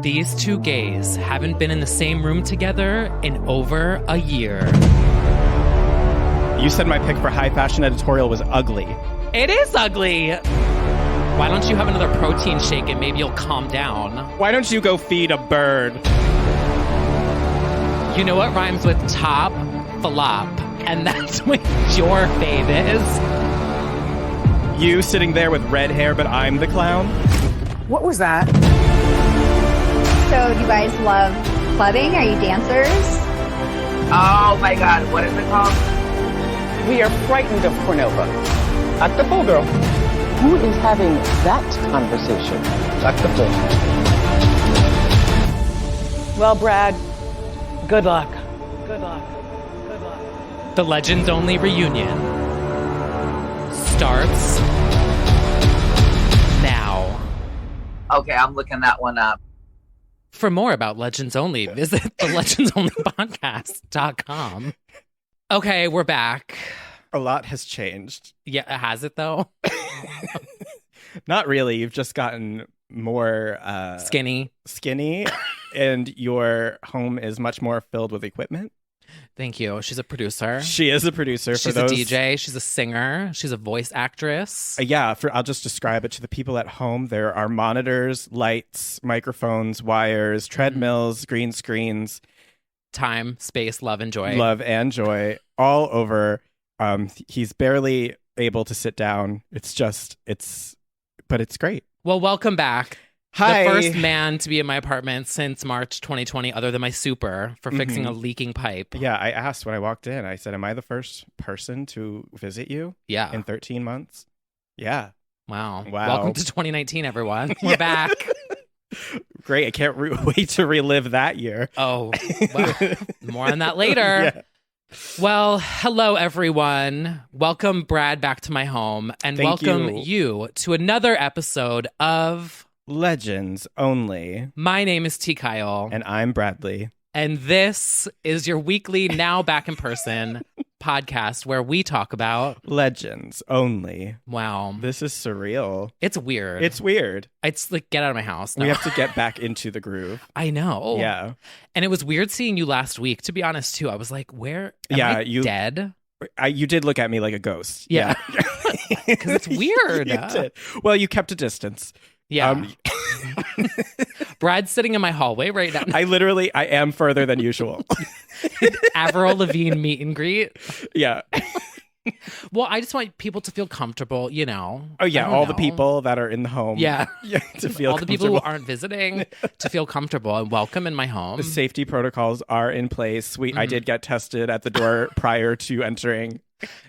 These two gays haven't been in the same room together in over a year. You said my pick for high fashion editorial was ugly. It is ugly. Why don't you have another protein shake and maybe you'll calm down? Why don't you go feed a bird? You know what rhymes with top? Flop. And that's what your fave is. You sitting there with red hair, but I'm the clown? What was that? So do you guys love clubbing? Are you dancers? Oh my God, what is it called? We are frightened of Cornova. Act the fool, girl. Who is having that conversation? Act the fool. Well, Brad, good luck. Good luck. Good luck. The Legends Only reunion starts now. Okay, I'm looking that one up. For more about Legends Only, visit the legendsonlypodcast.com. Okay, we're back. A lot has changed. Yeah, has it though? Not really. You've just gotten more Skinny, and your home is much more filled with equipment. Thank you. She's a producer. She is a producer. She's a DJ. She's a singer. She's a voice actress. I'll just describe it to the people at home. There are monitors, lights, microphones, wires, treadmills, green screens. Time, space, love, and joy. Love and joy all over. He's barely able to sit down. But it's great. Well, welcome back. Hi. The first man to be in my apartment since March 2020, other than my super, for fixing a leaking pipe. Yeah, I asked when I walked in. I said, am I the first person to visit you Yeah. in 13 months? Yeah. Wow. Welcome to 2019, everyone. We're back. Great. I can't wait to relive that year. Oh, well, more on that later. Yeah. Well, hello, everyone. Welcome, Brad, back to my home. And Thank welcome you to another episode of Legends Only. My name is T. Kyle. And I'm Bradley. And this is your weekly Now Back in Person podcast where we talk about Legends Only. Wow. This is surreal. It's weird. It's weird. It's like, get out of my house. No. We have to get back into the groove. I know. Yeah. And it was weird seeing you last week, to be honest, too. I was like, where am I dead? You did look at me like a ghost. Yeah. Because it's weird. You did. Well, you kept a distance. Yeah. Brad's sitting in my hallway right now. I am further than usual. Avril Lavigne meet and greet. Yeah. Well, I just want people to feel comfortable, you know. Oh, yeah. All the people that are in the home. Yeah. To feel all the people who aren't visiting to feel comfortable and welcome in my home. The safety protocols are in place. I did get tested at the door prior to entering.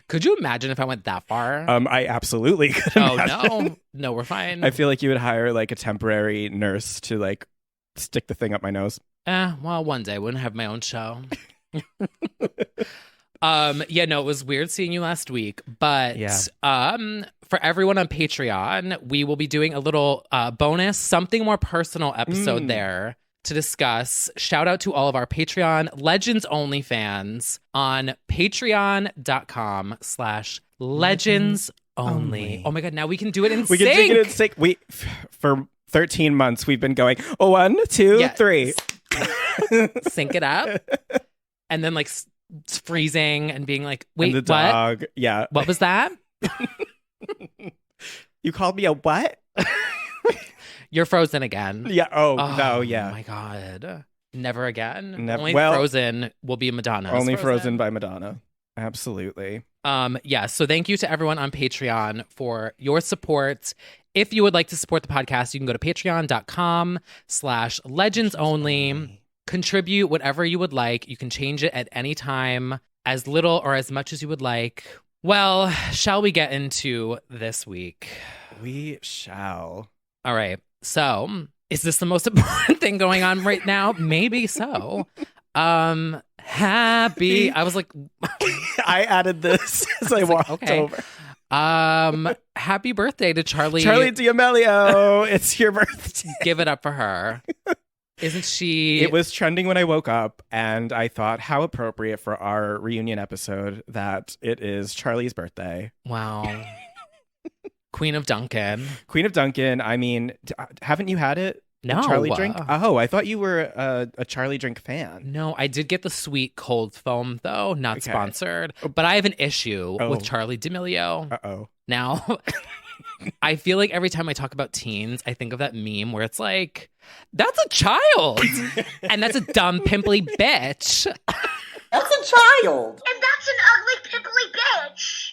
Could you imagine if I went that far? I absolutely could imagine. No, we're fine. I feel like you would hire like a temporary nurse to like stick the thing up my nose. Well, one day I wouldn't have my own show. It was weird seeing you last week, but for everyone on Patreon, we will be doing a little bonus, something more personal episode there to discuss. Shout out to all of our Patreon Legends Only fans on patreon.com/Legends Only. Oh my God, now we can do it in sync. We can do it in sync. For 13 months, we've been going 1, 2, 3. Sync it up. And then like freezing and being like, wait, and the what? Dog. Yeah. What was that? You called me a what? You're frozen again. Yeah. Oh, no. Yeah. Oh my God. Never again. Never. Only Frozen will be Madonna. Only Frozen by Madonna. Absolutely. So thank you to everyone on Patreon for your support. If you would like to support the podcast, you can go to patreon.com/Legends Only. Contribute whatever you would like. You can change it at any time, as little or as much as you would like. Well, shall we get into this week? We shall. All right. So, is this the most important thing going on right now? Maybe so. Happy. I was like, I added this as I walked over. Happy birthday to Charlie D'Amelio. It's your birthday. Give it up for her. Isn't she? It was trending when I woke up, and I thought how appropriate for our reunion episode that it is Charlie's birthday. Wow. Queen of Duncan. Queen of Duncan. I mean, haven't you had it? No. Charlie drink? Oh, I thought you were a Charlie drink fan. No, I did get the sweet cold foam, though. Not Okay. sponsored. But I have an issue with Charlie D'Amelio. Uh-oh. Now, I feel like every time I talk about teens, I think of that meme where it's like, that's a child. And that's a dumb, pimply bitch. That's a child. And that's an ugly, pimply bitch.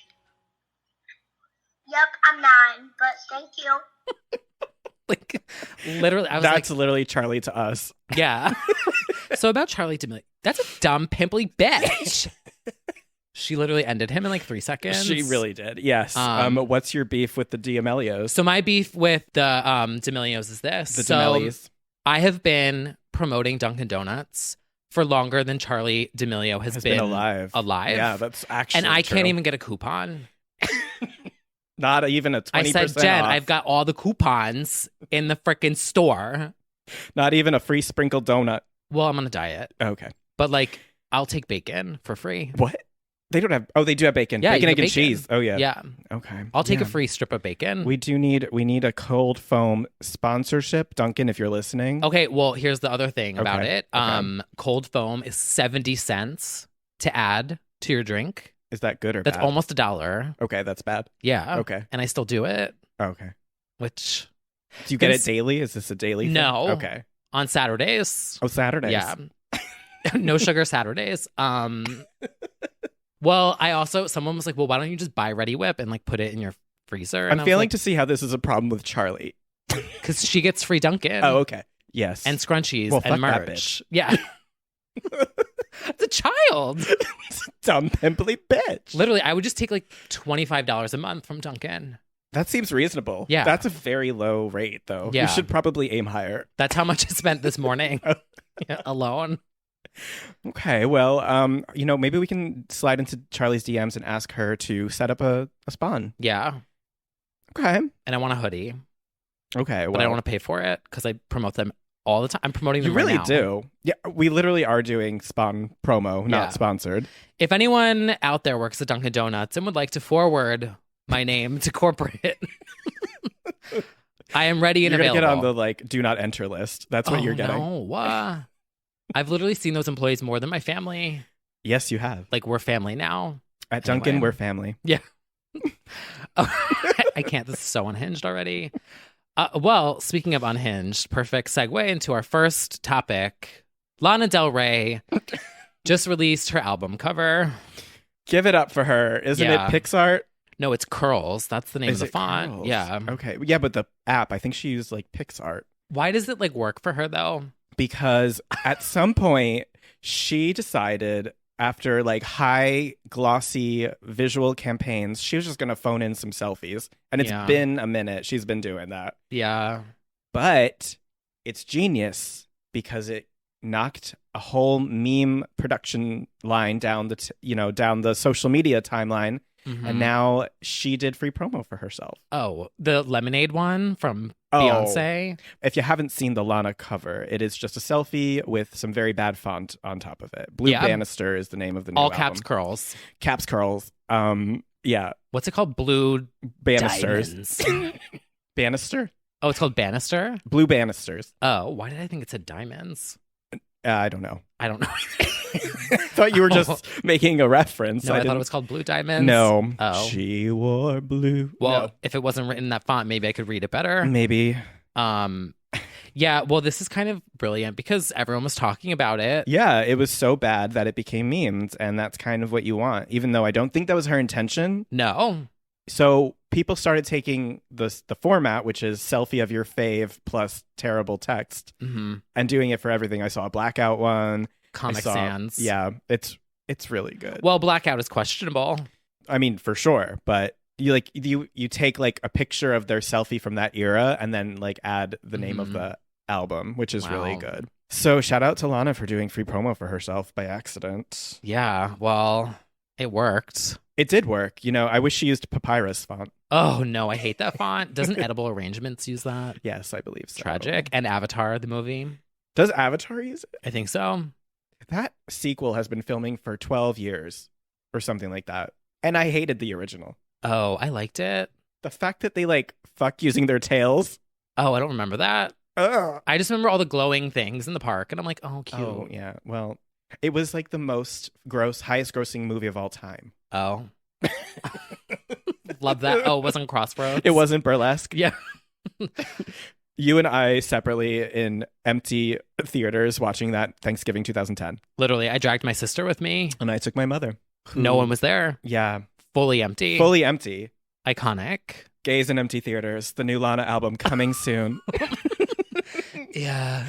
Yep, I'm 9, but thank you. Like, literally, I was That's literally Charlie to us. yeah. So about Charlie D'Amelio, that's a dumb, pimply bitch. She literally ended him in like 3 seconds. She really did. Yes. What's your beef with the D'Amelios? So my beef with the D'Amelios is this. The D'Amelis. I have been promoting Dunkin' Donuts for longer than Charlie D'Amelio has been alive. Yeah, that's actually and I true. can't even get a coupon. Not even a 20% I said, Jen, off. I've got all the coupons in the frickin' store. Not even a free sprinkled donut. Well, I'm on a diet. Okay. But like, I'll take bacon for free. What? They don't have... Oh, they do have bacon. Yeah, bacon, you egg, get and cheese. Oh, yeah. Yeah. Okay. I'll take Yeah. a free strip of bacon. We need a cold foam sponsorship. Duncan, if you're listening. Okay, well, here's the other thing about Okay, it. okay. Cold foam is 70 cents to add to your drink. Is that good or That's bad? almost $1. Okay, that's bad. Yeah. Okay. And I still do it, Okay. which Do you get it daily? Is this a daily thing? No. Okay. on Saturdays. Oh, Saturdays. Yeah. No sugar Saturdays. Well, someone was like, well, why don't you just buy Ready Whip and like put it in your freezer? And I'm failing to see how this is a problem with Charlie. because she gets free Dunkin'. Oh, okay. Yes. And scrunchies Well, and fuck that merch. Yeah. It's a child. Dumb pimply bitch. Literally, I would just take like $25 a month from Dunkin'. That seems reasonable. Yeah. That's a very low rate, though. Yeah. You should probably aim higher. That's how much I spent this morning alone. Okay, well, maybe we can slide into Charlie's DMs and ask her to set up a spawn. Yeah. Okay. And I want a hoodie, Okay, well. but I don't want to pay for it because I promote them all the time. I'm promoting them You really right now. do. Yeah, we literally are doing spawn promo, not Yeah. sponsored. If anyone out there works at Dunkin' Donuts and would like to forward my name to corporate, I am ready and You're available. gonna get on the do not enter list. That's what you're getting. No. I've literally seen those employees more than my family. Yes, you have. Like, we're family now. At Dunkin', Anyway. we're family. Yeah. I can't. This is so unhinged already. Well, speaking of unhinged, perfect segue into our first topic. Lana Del Rey just released her album cover. Give it up for her. Isn't Yeah. it PixArt? No, it's Curls. That's the name Is of the it font. Curls? Yeah. Okay. Yeah, but the app, I think she used PixArt. Why does it work for her though? Because at some point she decided after high glossy visual campaigns, she was just going to phone in some selfies. And it's Yeah. been a minute she's been doing that. Yeah. But it's genius because it knocked a whole meme production line down down the social media timeline. Mhm. And now she did free promo for herself. Oh, the Lemonade one from Oh. Beyonce. If you haven't seen the Lana cover, it is just a selfie with some very bad font on top of it. Blue Yeah. Banister is the name of the new All album. caps curls. Caps curls. Yeah. What's it called? Blue Banisters. Diamonds. Banister? Oh, it's called Banister? Blue banisters. Oh, why did I think it said diamonds? I don't know. I don't know. I thought you were just making a reference. No, I thought didn't- it was called Blue Diamonds. No. Oh. She wore blue. Well, No. if it wasn't written in that font, maybe I could read it better. Maybe. Yeah, well, this is kind of brilliant because everyone was talking about it. Yeah, it was so bad that it became memes, and that's kind of what you want, even though I don't think that was her intention. No. So people started taking the format, which is selfie of your fave plus terrible text, Mm-hmm. and doing it for everything. I saw a Blackout one. Comic Sans. Yeah, it's really good. Well, Blackout is questionable. I mean, for sure, but you you take a picture of their selfie from that era and then add the name of the album, which is really Wow. good. So shout out to Lana for doing free promo for herself by accident. Yeah, well, it worked. It did work. I wish she used papyrus font. Oh, no, I hate that font. Doesn't Edible Arrangements use that? Yes, I believe so. Tragic. And Avatar, the movie. Does Avatar use it? I think so. That sequel has been filming for 12 years or something like that. And I hated the original. Oh, I liked it. The fact that they fuck using their tails. Oh, I don't remember that. Ugh. I just remember all the glowing things in the park, and I'm like, oh, cute. Oh, yeah. Well, it was like the most highest grossing movie of all time. Oh. Love that. Oh, it wasn't Crossroads? It wasn't Burlesque. Yeah. You and I separately in empty theaters watching that Thanksgiving 2010. Literally, I dragged my sister with me. And I took my mother. No one was there. Yeah. Fully empty. Fully empty. Iconic. Gays in Empty Theaters, the new Lana album coming soon. Yeah.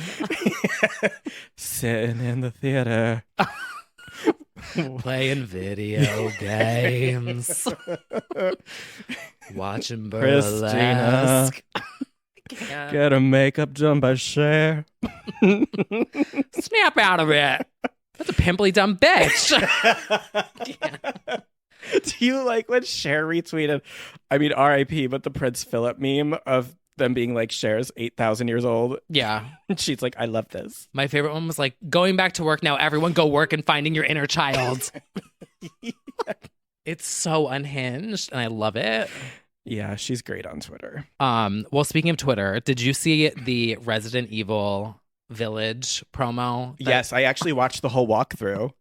Sitting in the theater. Playing video games. Watching burlesque. Christina. Get her makeup done by Cher. Snap out of it. That's a pimply dumb bitch. Yeah. Do you like when Cher retweeted, I mean, RIP, but the Prince Philip meme of them being like, Cher's 8,000 years old? Yeah. And she's like, I love this. My favorite one was like, going back to work now, everyone go work and finding your inner child. Yeah. It's so unhinged and I love it. Yeah, she's great on Twitter. Well, speaking of Twitter, did you see the Resident Evil Village promo? Yes, I actually watched the whole walkthrough.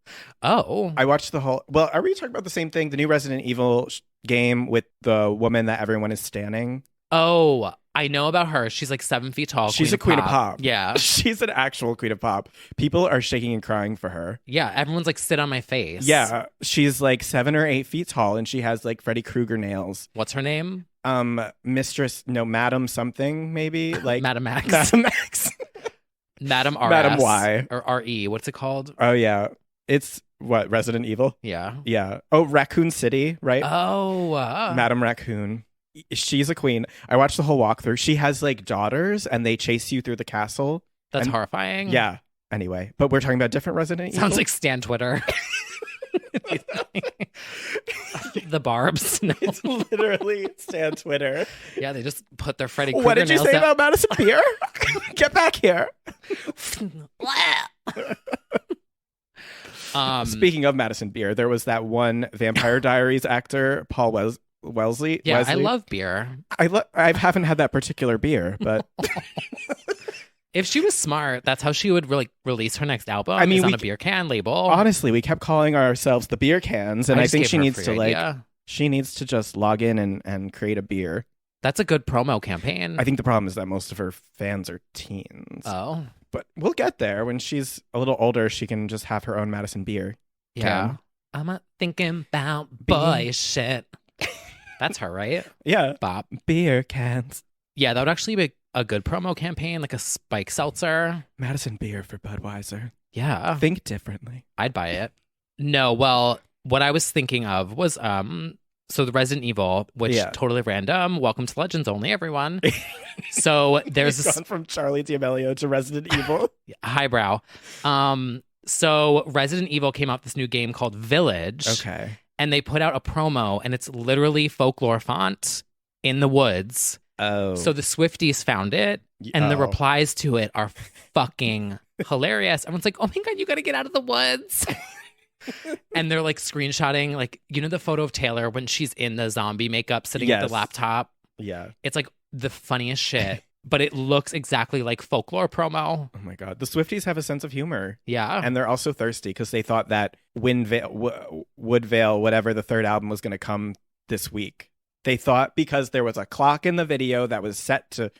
Oh. I watched the whole... Well, are we talking about the same thing? The new Resident Evil game with the woman that everyone is standing? Oh, I know about her. She's like 7 feet tall. She's a queen of pop. Yeah. She's an actual queen of pop. People are shaking and crying for her. Yeah, everyone's like, sit on my face. Yeah, she's like 7 or 8 feet tall and she has like Freddy Krueger nails. What's her name? Madam something, maybe? Like Madam X. Madam X. Madam RS. Madam Y. Or RE. What's it called? Oh, yeah. It's what? Resident Evil? Yeah. Yeah. Oh, Raccoon City, right? Oh. Madam Raccoon. She's a queen. I watched the whole walkthrough. She has like daughters and they chase you through the castle. That's and, horrifying. Yeah. Anyway, but we're talking about different Resident Evil. Sounds like Stan Twitter. The Barbs. No. It's literally Stan Twitter. Yeah, they just put their Freddy Krueger What did you nails say up. about Madison Beer? Get back here. Speaking of Madison Beer, there was that one Vampire Diaries actor, Paul Wesley. Yeah, I love beer. I haven't had that particular beer, but if she was smart, that's how she would really release her next album. I mean, is on a beer can label. Honestly, we kept calling ourselves the beer cans, and I think she needs to idea. She needs to just log in and create a beer. That's a good promo campaign. I think the problem is that most of her fans are teens. Oh. But we'll get there. When she's a little older, she can just have her own Madison Beer. Yeah. I'm not thinking about boy shit. That's her, right? Yeah. Bop. Beer cans. Yeah, that would actually be a good promo campaign, like a spike seltzer. Madison Beer for Budweiser. Yeah. Think differently. I'd buy it. No, well, what I was thinking of was so the Resident Evil, which totally random. Welcome to Legends Only, everyone. So there's gone from Charlie D'Amelio to Resident Evil. Highbrow. So Resident Evil came out with this new game called Village. Okay. And they put out a promo, and it's literally folklore font in the woods. Oh. So the Swifties found it, and the replies to it are fucking hilarious. Everyone's like, oh my God, you got to get out of the woods. And they're like screenshotting, like, you know, the photo of Taylor when she's in the zombie makeup sitting at the laptop. Yeah. It's like the funniest shit, but it looks exactly like folklore promo. Oh my God. The Swifties have a sense of humor. Yeah. And they're also thirsty because they thought that Woodvale, whatever the third album was going to come this week. They thought because there was a clock in the video that was set to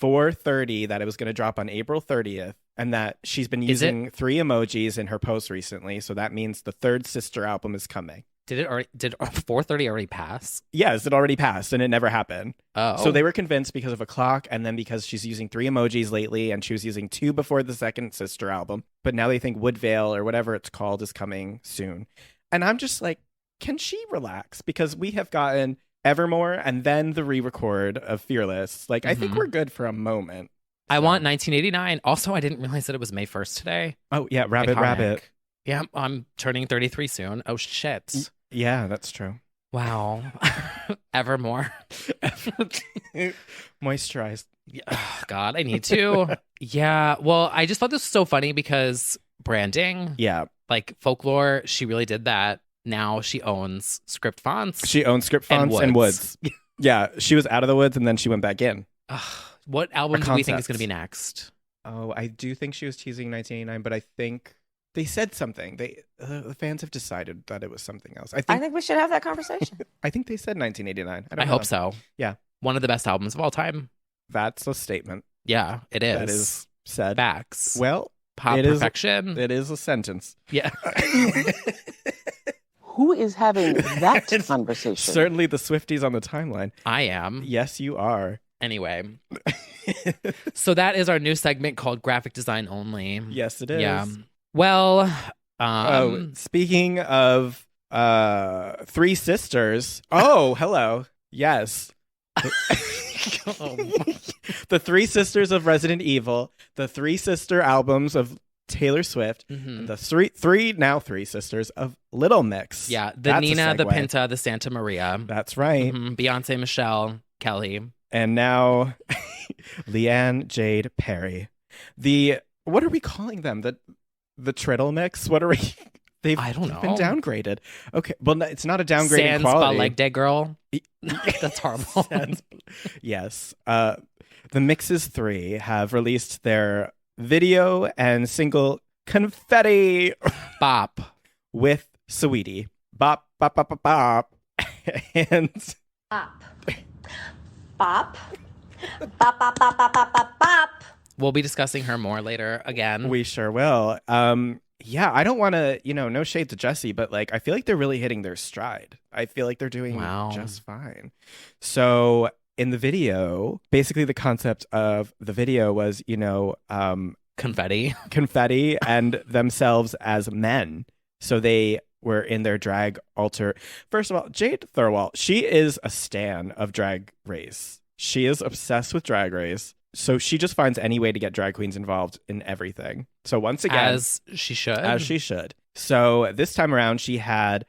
4:30 that it was going to drop on April 30th. And that she's been using 3 emojis in her posts recently. So that means the third sister album is coming. Did 4:30 already pass? Yes, it already passed and it never happened. Oh. So they were convinced because of a clock and then because she's using 3 emojis lately and she was using 2 before the second sister album. But now they think Woodvale or whatever it's called is coming soon. And I'm just like, can she relax? Because we have gotten Evermore and then the re-record of Fearless. Like, I think we're good for a moment. I want 1989. Also, I didn't realize that it was May 1st today. Oh, yeah. Rabbit. Yeah, I'm turning 33 soon. Oh, shit. Yeah, that's true. Wow. Evermore. Moisturized. Yeah. Oh, God, I need to. Yeah. Well, I just thought this was so funny because branding. Yeah. Like Folklore, she really did that. Now she owns Script Fonts. She owns Script Fonts and Woods. Yeah. She was out of the woods and then she went back in. What album A do we think is concept. going to be next? Oh, I do think she was teasing 1989, but I think they said something. The fans have decided that it was something else. I think we should have that conversation. I think they said 1989. I don't I know. hope so. Yeah. One of the best albums of all time. That's a statement. Yeah, it is. That is said. Facts. Well, Pop it is- perfection. it is a sentence. Yeah. Who is having that conversation? Certainly the Swifties on the timeline. I am. Yes, you are. Anyway. So that is our new segment called Graphic Design Only. Yes, it is. Yeah. Well, Speaking of three sisters. Oh, hello. Yes. The three sisters of Resident Evil, the three sister albums of Taylor Swift, and the three sisters of Little Mix. yeah, the That's a Nina, the segue. Pinta, the Santa Maria. That's right. Beyonce, Michelle, Kelly. And now Leanne Jade Perry. What are we calling them? The Triddle Mix? What are we? I don't they've know. been downgraded. Okay, well, it's not a downgrade in Sans quality. leg day girl. That's horrible. Yes. The Mixes 3 have released their video and single Confetti Bop. with Saweetie. Bop, bop, bop, bop, bop. And Bop. Bop. Bop, bop, bop, bop, bop, bop, bop. We'll be discussing her more later again. we sure will. Yeah, I don't want to, no shade to Jessie, but like I feel like they're really hitting their stride. I feel like they're doing just fine. So in the video, basically the concept of the video was, Confetti. confetti and themselves as men. So they were in their drag alter. First of all, Jade Thirlwall, she is a stan of Drag Race. She is obsessed with Drag Race. So she just finds any way to get drag queens involved in everything. So once again, As she should. as she should. So this time around, she had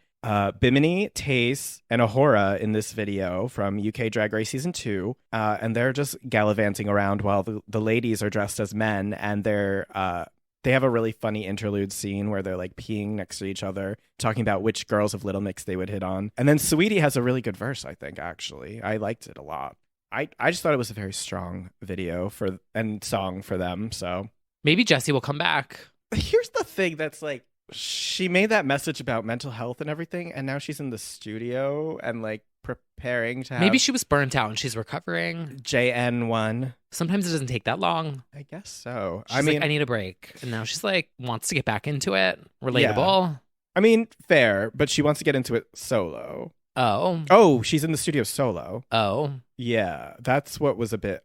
Bimini, Tace, and Ahura in this video from UK Drag Race Season 2. And they're just gallivanting around while the ladies are dressed as men. And they have a really funny interlude scene where they're like peeing next to each other, talking about which girls of Little Mix they would hit on. And then Saweetie has a really good verse, I think, actually. I liked it a lot. I just thought it was a very strong video and song for them. So Maybe Jessie will come back. here's the thing that's like, she made that message about mental health and everything, and now she's in the studio and like preparing to have Maybe she was burnt out and she's recovering. JN1. Sometimes it doesn't take that long. I guess so. She's like, I need a break. And now she's like, wants to get back into it. Relatable. I mean, fair, but she wants to get into it solo. Oh. She's in the studio solo. Oh. Yeah, that's what was a bit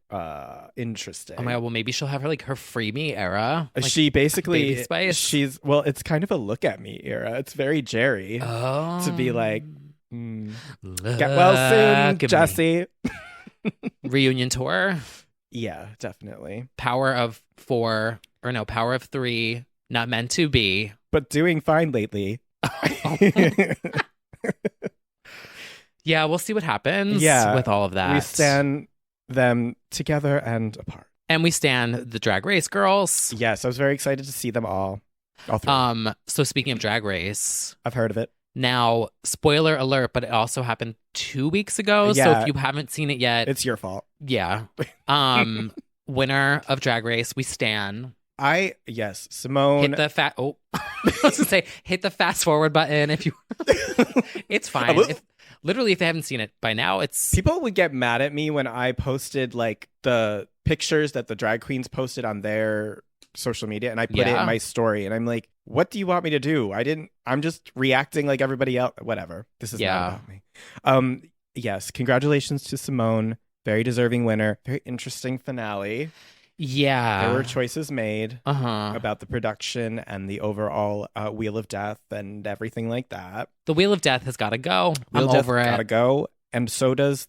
interesting. Oh my god, well maybe she'll have her her free me era. Like, she basically Baby Spice. it's kind of a look at me era. It's very Jerry to be like, get well soon, Jessie. Reunion tour. Yeah, definitely. Power of 3, not meant to be. But doing fine lately. Yeah, we'll see what happens Yeah, with all of that. We stand them together and apart. And we stand the Drag Race girls. Yes, I was very excited to see them all three. So speaking of Drag Race, I've heard of it. now, spoiler alert, but it also happened 2 weeks ago. So Yeah. if you haven't seen it yet, It's your fault. yeah. Winner of Drag Race, we stan. Simone. Hit the I was gonna say hit the fast forward button if you. It's fine. Literally, if they haven't seen it by now, it's People would get mad at me when I posted like the pictures that the drag queens posted on their social media, and I put it in my story, and I'm like, what do you want me to do? I'm just reacting like everybody else. Whatever. This is not about me. Yes, congratulations to Simone. Very deserving winner. Very interesting finale. Yeah. There were choices made Uh-huh. about the production and the overall Wheel of Death and everything like that. The Wheel of Death has got to go. Wheel I'm of Death over it. gotta go. And so does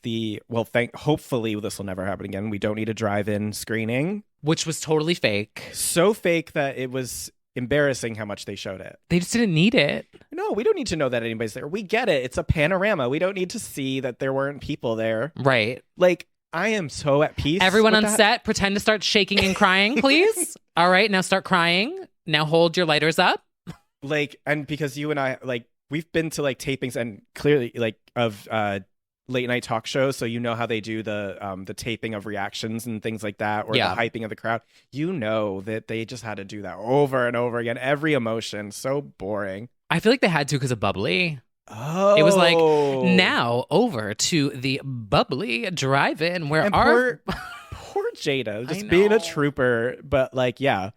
hopefully this will never happen again. We don't need a drive-in screening. Which was totally fake. So fake that it was embarrassing how much they showed it. They just didn't need it. No, we don't need to know that anybody's there. We get it. It's a panorama. We don't need to see that there weren't people there. Right. Like, I am so at peace. Everyone with on that. set, pretend to start shaking and crying, please. All right, now start crying. Now hold your lighters up. Like, and because you and I, like, we've been to like tapings and clearly like of late night talk shows, so you know how they do the taping of reactions and things like that, or the hyping of the crowd. You know that they just had to do that over and over again. Every emotion, so boring. I feel like they had to because of Bubbly. Oh, it was like, now over to the Bubbly drive-in where and our poor Jada just being a trooper, but like, yeah,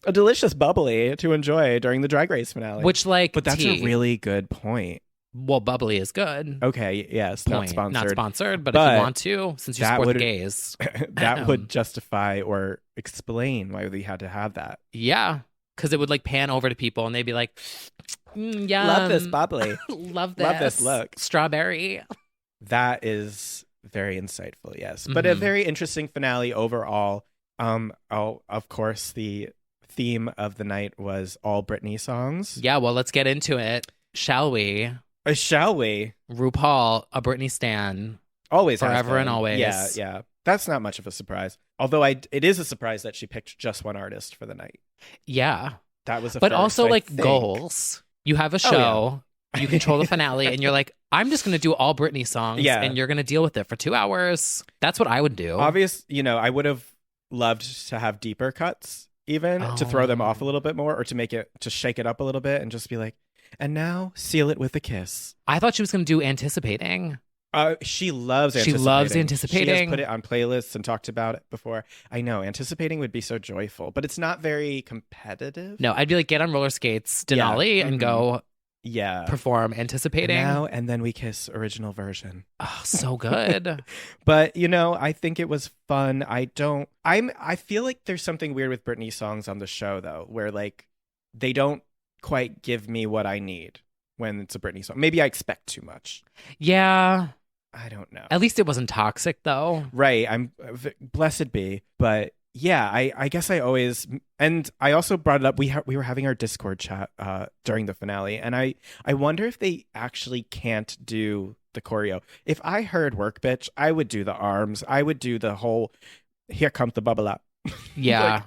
a delicious bubbly to enjoy during the Drag Race finale. Which, like, but that's a really good point. Well, Bubbly is good. Okay, yes, point. Not sponsored, but if you want to, since you support the gays, that would justify or explain why we had to have that. Yeah, because it would like pan over to people and they'd be like, "Yum, love this bubbly, love this, love this look, strawberry." That is very insightful, yes, but a very interesting finale overall. Of course, the theme of the night was all Britney songs. Yeah, well, let's get into it, shall we? Shall we? RuPaul, a Britney stan. Always forever and always. Yeah. That's not much of a surprise. Although it is a surprise that she picked just one artist for the night. Yeah. That was a But first, also, I like, think. goals. You have a show. You control the finale, and you're like, I'm just going to do all Britney songs, and you're going to deal with it for 2 hours. That's what I would do. I would have loved to have deeper cuts, even to throw them off a little bit more, or to shake it up a little bit and just be like, and now seal it with a kiss. I thought she was going to do Anticipating. She loves Anticipating. She loves Anticipating. She has put it on playlists and talked about it before. I know Anticipating would be so joyful, but it's not very competitive. No, I'd be like, get on roller skates, Denali, and go perform Anticipating. And then we kiss original version. Oh, so good. But, I think it was fun. I feel like there's something weird with Britney songs on the show, though, where like they don't quite give me what I need when it's a Britney song. Maybe I expect too much. Yeah. I don't know. At least it wasn't toxic, though. Right. I'm blessed be. But yeah, I guess I always, and I also brought it up. We were having our Discord chat during the finale, and I wonder if they actually can't do the choreo. If I heard Work Bitch, I would do the arms. I would do the whole Here Comes the Bubble Up. Yeah.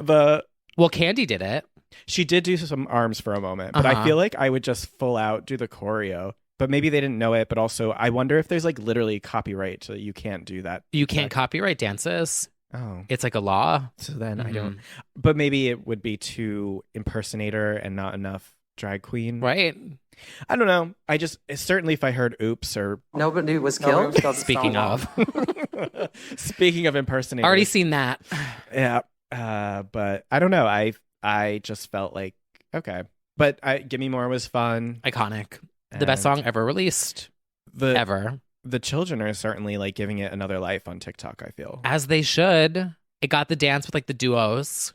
Well, Candy did it. She did do some arms for a moment, but I feel like I would just full out do the choreo. But maybe they didn't know it. But also, I wonder if there's like literally copyright so that you can't do that. You can't copyright dances. Oh. It's like a law. So then I don't. But maybe it would be too impersonator and not enough drag queen. Right. I don't know. Certainly if I heard oops or. Nobody was killed. Speaking of. Speaking of impersonators. Already seen that. Yeah. But I don't know. I just felt like, okay. But Gimme More was fun. Iconic. The best song ever released. Ever. The children are certainly like giving it another life on TikTok, I feel. As they should. It got the dance with like the duos.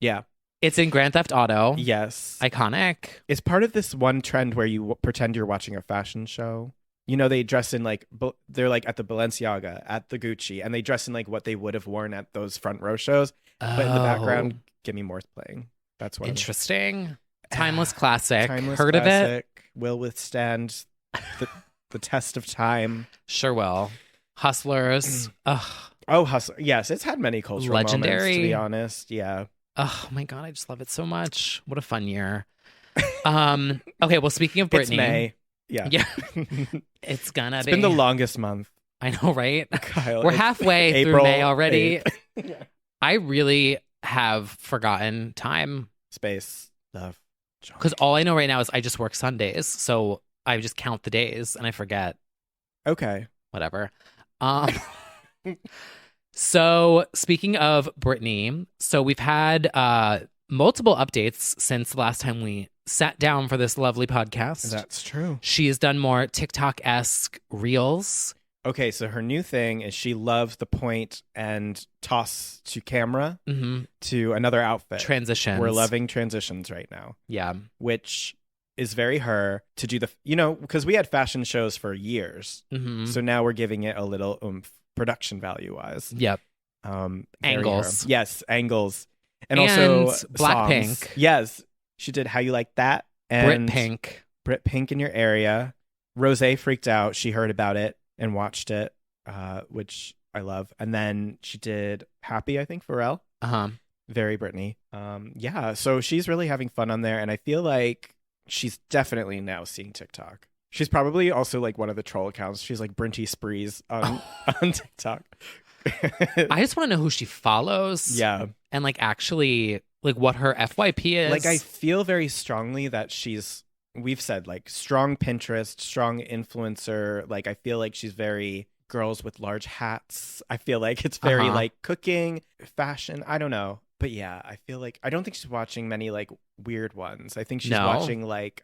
Yeah. It's in Grand Theft Auto. Yes. Iconic. It's part of this one trend where you pretend you're watching a fashion show. They dress in like, they're like at the Balenciaga, at the Gucci, and they dress in like what they would have worn at those front row shows. But in the background, Gimme More's playing. That's one. Interesting. Timeless classic. Timeless Heard classic. of it? Will withstand the test of time. Sure will. Hustlers. Ugh. Oh, Hustler. Yes, it's had many cultural Legendary. moments, to be honest. Yeah. Oh my God, I just love it so much. What a fun year. Okay, well, speaking of Britney. It's May. Yeah. Yeah. It's gonna be. It's been the longest month. I know, right? Kyle, we're halfway April through May already. 8th. I really have forgotten time. Space. Love. Because all I know right now is I just work Sundays. So I just count the days and I forget. Okay. Whatever. So speaking of Britney, so we've had multiple updates since the last time we sat down for this lovely podcast. That's true. She has done more TikTok-esque reels. Okay, so her new thing is she loves the point and toss to camera to another outfit. Transitions. We're loving transitions right now. Yeah. Which is very her to do because we had fashion shows for years. So now we're giving it a little oomph, production value-wise. Yep. Angles. Angles. Yes, angles. And also Blackpink. Songs. Yes. She did How You Like That. And Brit Pink in Your Area. Rose freaked out. She heard about it and watched it, which I love. And then she did Happy, I think, Pharrell. Very Britney. Yeah, so she's really having fun on there. And I feel like she's definitely now seeing TikTok. She's probably also like one of the troll accounts. She's like Brinty Sprees on TikTok. I just want to know who she follows. Yeah. And like actually like what her FYP is. Like I feel very strongly that we've said like strong Pinterest, strong influencer. Like I feel like she's very girls with large hats. I feel like it's very like cooking, fashion. I don't know. But yeah, I feel like I don't think she's watching many like weird ones. I think she's watching like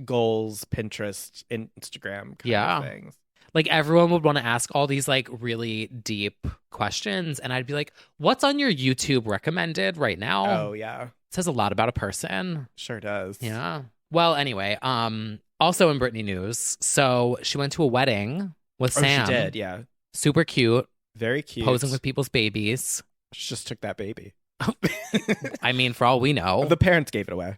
goals, Pinterest, Instagram kind of things. Like everyone would want to ask all these like really deep questions. And I'd be like, what's on your YouTube recommended right now? Oh, yeah. It says a lot about a person. Sure does. Yeah. Well, anyway, also in Britney news. So she went to a wedding with Sam. She did, yeah. Super cute. Very cute. Posing with people's babies. She just took that baby. I mean, for all we know. The parents gave it away.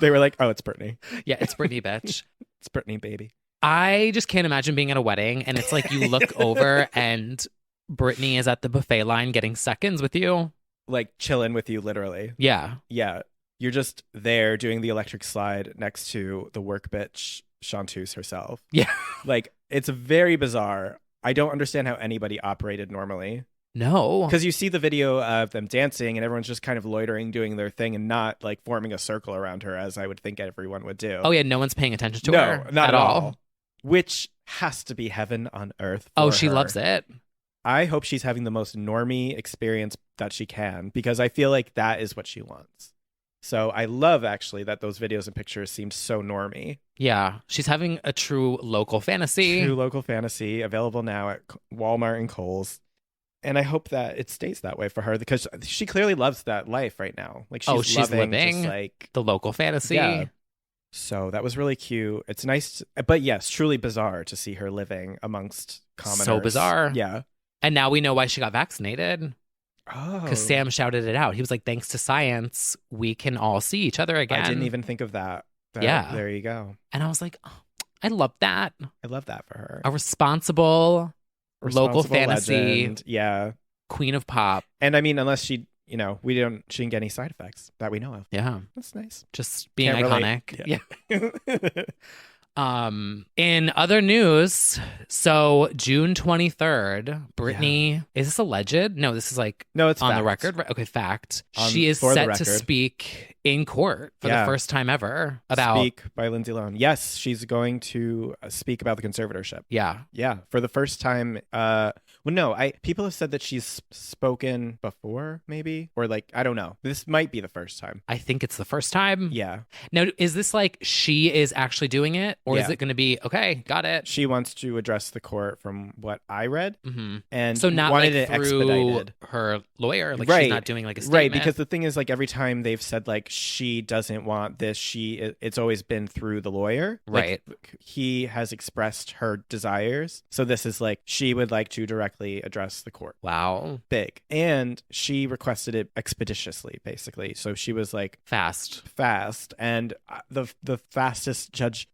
They were like, oh, it's Britney. Yeah, it's Britney, bitch. It's Britney, baby. I just can't imagine being at a wedding and it's like you look over and Britney is at the buffet line getting seconds with you. Like chilling with you, literally. Yeah. Yeah. You're just there doing the electric slide next to the work bitch Chanteuse herself. Yeah. Like, it's very bizarre. I don't understand how anybody operated normally. No. Because you see the video of them dancing and everyone's just kind of loitering, doing their thing and not like forming a circle around her as I would think everyone would do. Oh, yeah. No one's paying attention to her. No, not at all. Which has to be heaven on earth. Oh, she loves it. I hope she's having the most normie experience that she can because I feel like that is what she wants. So I love actually that those videos and pictures seemed so normie. Yeah. She's having a true local fantasy. True local fantasy available now at Walmart and Kohl's. And I hope that it stays that way for her because she clearly loves that life right now. Like she's living just like the local fantasy. Yeah. So that was really cute. It's nice, but yes, truly bizarre to see her living amongst commoners. So bizarre. Yeah. And now we know why she got vaccinated. Oh. Because Sam shouted it out. He was like, thanks to science, we can all see each other again. I didn't even think of that. Yeah. There you go. And I was like, oh, I love that. I love that for her. A responsible local fantasy. Legend. Yeah. Queen of pop. And I mean, unless she didn't get any side effects that we know of. Yeah. That's nice. Just being Can't iconic. Yeah. In other news, so June 23rd, Britney, is this alleged? No, this is like it's on fact. the record. Right? Okay, fact. She is set to speak in court for the first time ever about Speak by Lindsay Lohan. Yes, she's going to speak about the conservatorship. Yeah. Yeah, for the first time. People have said that she's spoken before, maybe, or like I don't know. This might be the first time. I think it's the first time. Yeah. Now, is this like she is actually doing it, or is it going to be okay? Got it. She wants to address the court, from what I read, and so not wanted like it through expedited. Her lawyer, like right. she's not doing like a statement, right? Because the thing is, like every time they've said like she doesn't want this, it's always been through the lawyer, right? Like, he has expressed her desires, so this is like she would like to directly address the court. Wow, big. And she requested it expeditiously, basically. So she was like fast, and the fastest Judge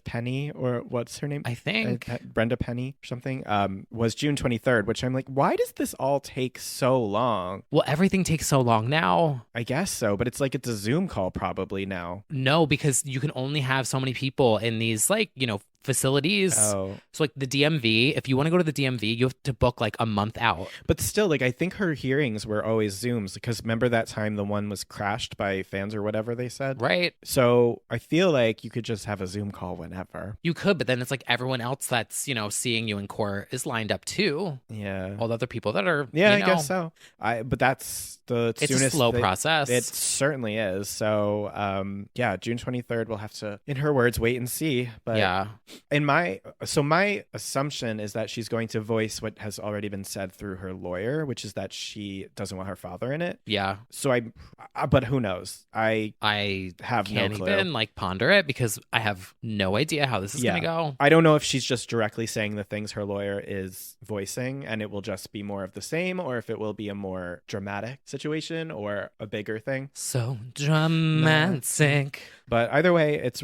Penny, or what's her name? I think Brenda Penny or something. Was June 23rd, which I'm like, why does this all take so long? Well, everything takes so long now. I guess so, but it's like it's a Zoom call probably now. No, because you can only have so many people in these facilities. Oh. So like the DMV, if you want to go to the DMV, you have to book like a month out. But still, like I think her hearings were always Zooms because remember that time the one was crashed by fans or whatever they said? Right. So I feel like you could just have a Zoom call whenever. You could, but then it's like everyone else that's, seeing you in court is lined up too. Yeah. All the other people that are, I guess so. But that's the it's soonest. It's a slow process. It certainly is. So, June 23rd, we'll have to, in her words, wait and see. But yeah. My assumption is that she's going to voice what has already been said through her lawyer, which is that she doesn't want her father in it. Yeah. So but who knows? I have can't no clue. Even ponder it because I have no idea how this is going to go. I don't know if she's just directly saying the things her lawyer is voicing and it will just be more of the same, or if it will be a more dramatic situation or a bigger thing. So dramatic. But either way, it's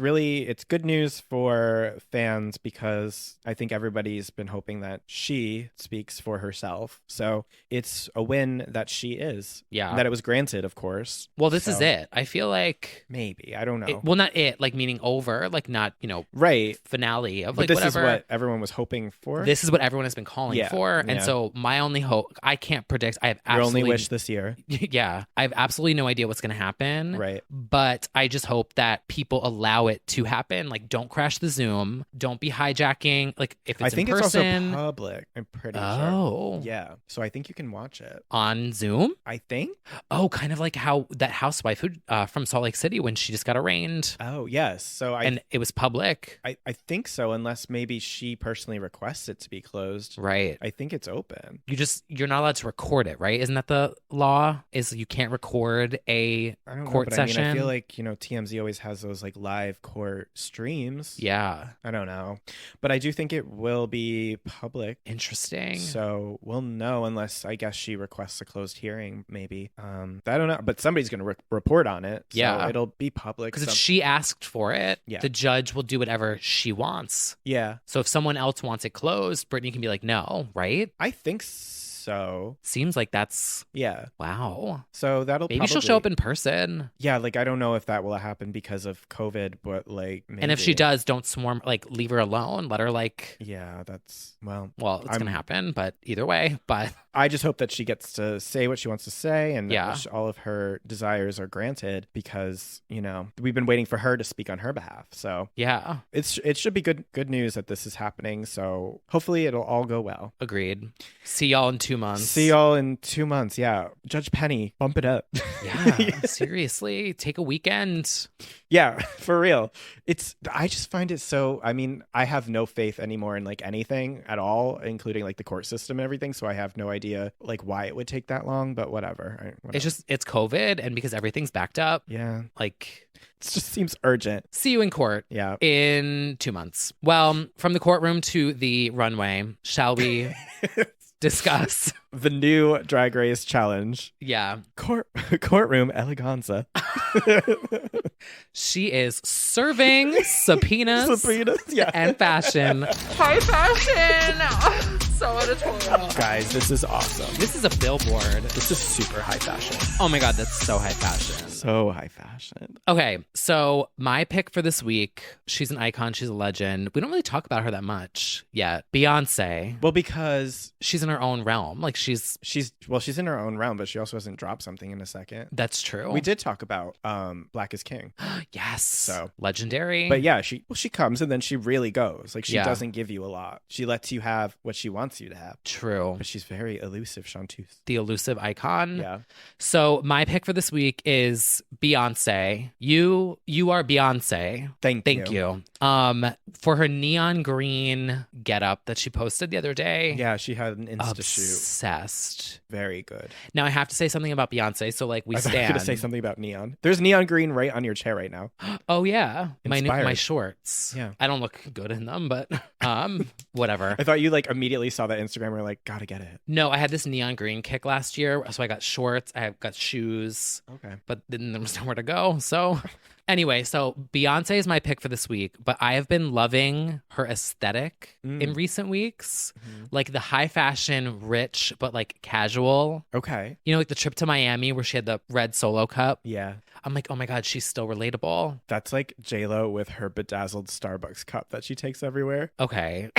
good news for fans fans because I think everybody's been hoping that she speaks for herself. So it's a win that she is. Yeah. And that it was granted, of course. Well, this is it. I feel like maybe. I don't know. well, not it, like meaning over, like not, right. finale of but like this whatever. is what everyone was hoping for. This is what everyone has been calling for. And yeah. so my only hope, I can't predict. I have Your absolutely only wish this year. Yeah. I have absolutely no idea what's going to happen. Right. But I just hope that people allow it to happen. Like, don't crash the Zoom. Don't be hijacking. Like, if it's I think in person. it's also public. I'm pretty sure. Oh. Yeah. So I think you can watch it. On Zoom? I think. Oh, kind of like how that housewife who from Salt Lake City when she just got arraigned. Oh, yes. So and it was public. I think so, unless maybe she personally requests it to be closed. Right. I think it's open. You're not allowed to record it, right? Isn't that the law? Is you can't record a court session? I feel like, TMZ always has those like live court streams. Yeah. I don't know. But I do think it will be public. Interesting. So we'll know unless I guess she requests a closed hearing, maybe. I don't know. But somebody's going to report on it. So yeah. it'll be public. Because if she asked for it, yeah. the judge will do whatever she wants. Yeah. So if someone else wants it closed, Brittany can be like, no, right? I think so. Seems like that's... Yeah. Wow. So that'll maybe she'll show up in person. Yeah, like I don't know if that will happen because of COVID, but like maybe. And if she does, don't swarm, like leave her alone. Let her like... Yeah, that's... Well, it's going to happen, but either way, but... I just hope that she gets to say what she wants to say and yeah. all of her desires are granted because, we've been waiting for her to speak on her behalf. So yeah, it should be good news that this is happening. So hopefully it'll all go well. Agreed. See y'all in 2 months. See y'all in 2 months. Yeah. Judge Penny, bump it up. Yeah. Seriously. Take a weekend. Yeah, for real. I just find it so, I have no faith anymore in like anything at all, including like the court system and everything. So I have no idea like why it would take that long, but whatever. It's COVID, and because everything's backed up. Yeah. Like it just seems urgent. See you in court. Yeah. In 2 months. Well, from the courtroom to the runway, shall we discuss the new Drag Race challenge? Yeah. Courtroom eleganza. She is serving subpoenas yeah. and fashion. High fashion. So editorial. Guys, this is awesome. This is a billboard. This is super high fashion. Oh my God, that's so high fashion. So high fashion. Okay, so my pick for this week, she's an icon, she's a legend. We don't really talk about her that much yet. Beyonce. Well, because she's in her own realm. Like she's in her own realm, but she also hasn't dropped something in a second. That's true. We did talk about Black is King. Yes. So legendary. But yeah, she comes and then she really goes. Like she doesn't give you a lot. She lets you have what she wants you to have. True. But she's very elusive, Chanteuse. The elusive icon. Yeah. So my pick for this week is Beyonce. You are Beyonce. Thank you. For her neon green getup that she posted the other day. Yeah, she had an Insta shoot. Obsessed. Very good. Now I have to say something about Beyonce. So like we I stand. I'm going to say something about neon. There's neon green right on your chair right now. Oh yeah, Inspired. my shorts. Yeah, I don't look good in them, but whatever. I thought you like immediately saw that Instagram and were like, gotta get it. No, I had this neon green kick last year, so I got shorts. I got shoes. Okay, but then there was nowhere to go. So anyway, so Beyonce is my pick for this week, but I have been loving her aesthetic in recent weeks. Like the high fashion, rich, but like casual. Okay. Like the trip to Miami where she had the red Solo cup. Yeah. I'm like, oh my God, she's still relatable. That's like J-Lo with her bedazzled Starbucks cup that she takes everywhere. Okay.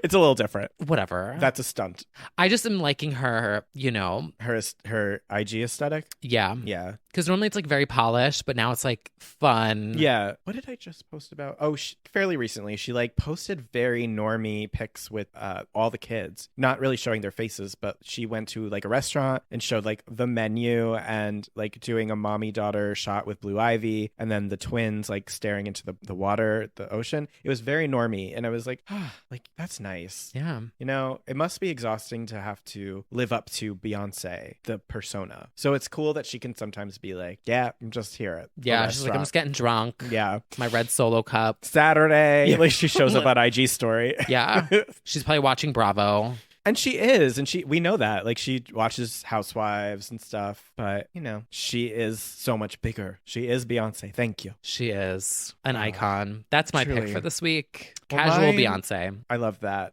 It's a little different. Whatever. That's a stunt. I just am liking her, her IG aesthetic. Yeah. Yeah. Because normally it's like very polished, but now it's like fun. Yeah. What did I just post about? Oh, fairly recently, she like posted very normie pics with all the kids, not really showing their faces, but she went to like a restaurant and showed like the menu and like doing a mommy daughter shot with Blue Ivy and then the twins like staring into the water, the ocean. It was very normie. And I was like, like that's nice. Yeah. It must be exhausting to have to live up to Beyonce, the persona. So it's cool that she can sometimes be like, yeah, I'm just here at yeah, she's like, I'm just getting drunk. Yeah. My red Solo cup. Saturday. At least she shows up on IG story. Yeah. She's probably watching Bravo. And she is, and we know that. Like, she watches Housewives and stuff, but you know, she is so much bigger. She is Beyonce. Thank you. She is an icon. That's my truly. pick for this week. Well, Casual mine- Beyonce. I love that.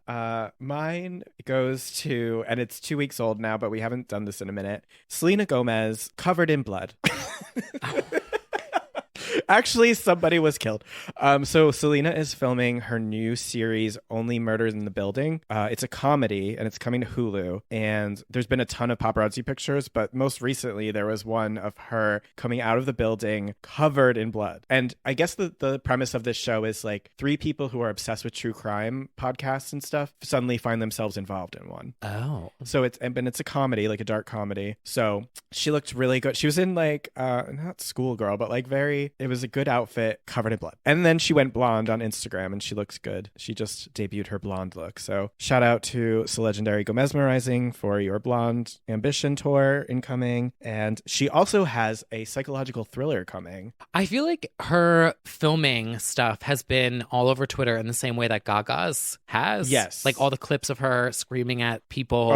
Mine goes to, and it's 2 weeks old now, but we haven't done this in a minute. Selena Gomez, covered in blood. Actually, somebody was killed. So Selena is filming her new series, Only Murders in the Building. It's a comedy, and it's coming to Hulu. And there's been a ton of paparazzi pictures, but most recently there was one of her coming out of the building covered in blood. And I guess the premise of this show is like 3 people who are obsessed with true crime podcasts and stuff suddenly find themselves involved in one. Oh. So it's a comedy, like a dark comedy. So she looked really good. She was in like not schoolgirl, but like it was a good outfit covered in blood. And then she went blonde on Instagram and she looks good. She just debuted her blonde look. So shout out to So Legendary Go Mesmerizing for your Blonde Ambition tour incoming. And she also has a psychological thriller coming. I feel like her filming stuff has been all over Twitter in the same way that Gaga's has. Yes. Like all the clips of her screaming at people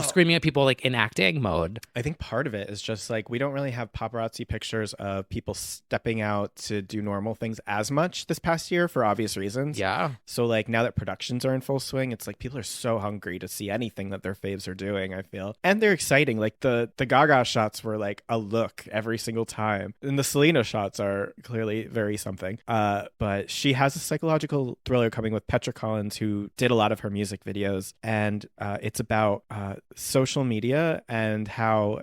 screaming at people like in acting mode. I think part of it is just like we don't really have paparazzi pictures of people stepping out to do normal things as much this past year for obvious reasons. Yeah. So like now that productions are in full swing, it's like people are so hungry to see anything that their faves are doing, I feel. And they're exciting. Like the Gaga shots were like a look every single time. And the Selena shots are clearly very something. But she has a psychological thriller coming with Petra Collins, who did a lot of her music videos. And it's about social media and how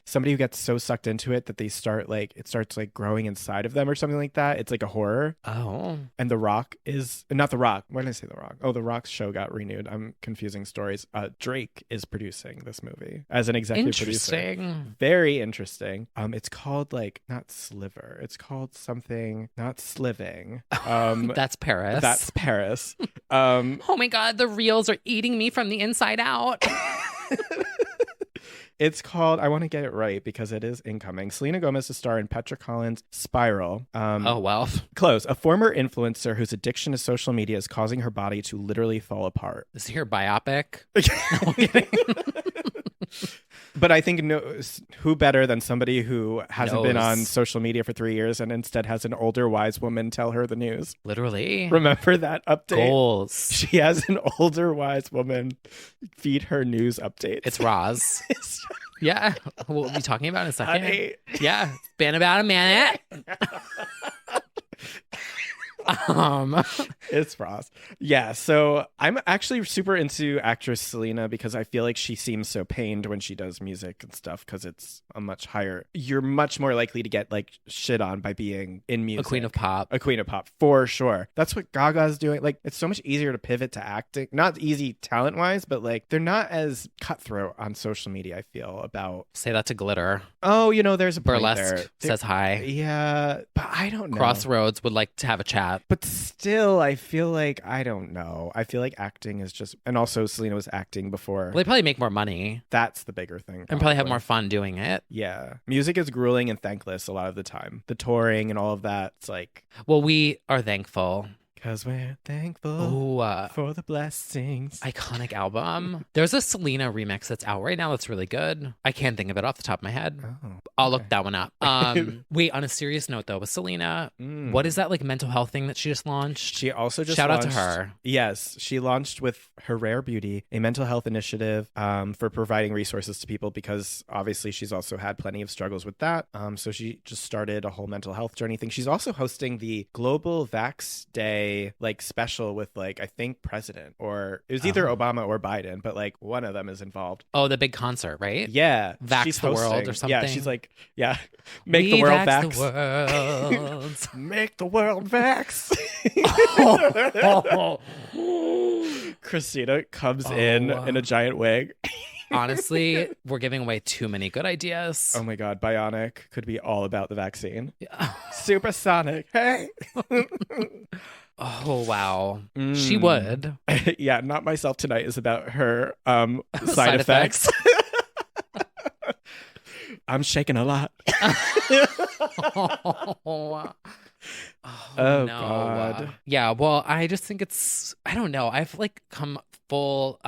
somebody who gets so sucked into it that they start like, it starts like growing inside of them or something like that. It's like a horror. Oh. And The Rock is not The Rock. Why did I say The Rock? Oh, The Rock's show got renewed. I'm confusing stories. Drake is producing this movie as an executive producer. Interesting. Very interesting. It's called like not Sliver. It's called something not Sliving. That's Paris. That's Paris. Oh my God, the reels are eating me from the inside out. It's called, I want to get it right because it is incoming. Selena Gomez to star in Petra Collins' Spiral. Oh, well. Close. A former influencer whose addiction to social media is causing her body to literally fall apart. Is here biopic? But I think who better than somebody who hasn't been on social media for 3 years and instead has an older wise woman tell her the news. Literally. Remember that update? Goals. She has an older wise woman feed her news updates. It's Roz. Yeah. We'll be talking about it in a second. Honey. Yeah. It's been about a minute. It's Ross. Yeah, so I'm actually super into actress Selena because I feel like she seems so pained when she does music and stuff because it's a much higher. You're much more likely to get like shit on by being in music. A queen of pop. A queen of pop, for sure. That's what Gaga's doing. Like, it's so much easier to pivot to acting. Not easy talent-wise, but like they're not as cutthroat on social media, I feel, about... Say that to Glitter. Oh, you know, there's a point Burlesque there. says hi. Yeah, but I don't know. Crossroads would like to have a chat. But still, I feel like, I don't know. I feel like acting is just, and also Selena was acting before. Well, they probably make more money. That's the bigger thing. And probably have more fun doing it. Yeah. Music is grueling and thankless a lot of the time. The touring and all of that, it's like... Well, we are thankful. Because we're thankful for the blessings. Iconic album. There's a Selena remix that's out right now that's really good. I can't think of it off the top of my head. Oh, I'll look that one up. Wait, on a serious note though, with Selena, what is that like mental health thing that she just launched? She also just Shout launched, out to her. Yes, she launched with her Rare Beauty, a mental health initiative for providing resources to people because obviously she's also had plenty of struggles with that. So she just started a whole mental health journey thing. She's also hosting the Global Vax Day like special with like I think president or it was either Obama or Biden, but like one of them is involved. Oh, the big concert, right? Yeah, Vax she's the hosting. world or something. Yeah, she's like, yeah, make the world vax. The world. Make the world vax. Christina comes in a giant wig. Honestly, we're giving away too many good ideas. Oh my God, Bionic could be all about the vaccine. Yeah. Supersonic, hey. Oh, wow. She would. Yeah, Not Myself Tonight is about her side effects. I'm shaking a lot. Oh, God. Yeah, well, I just think I don't know. I've like come full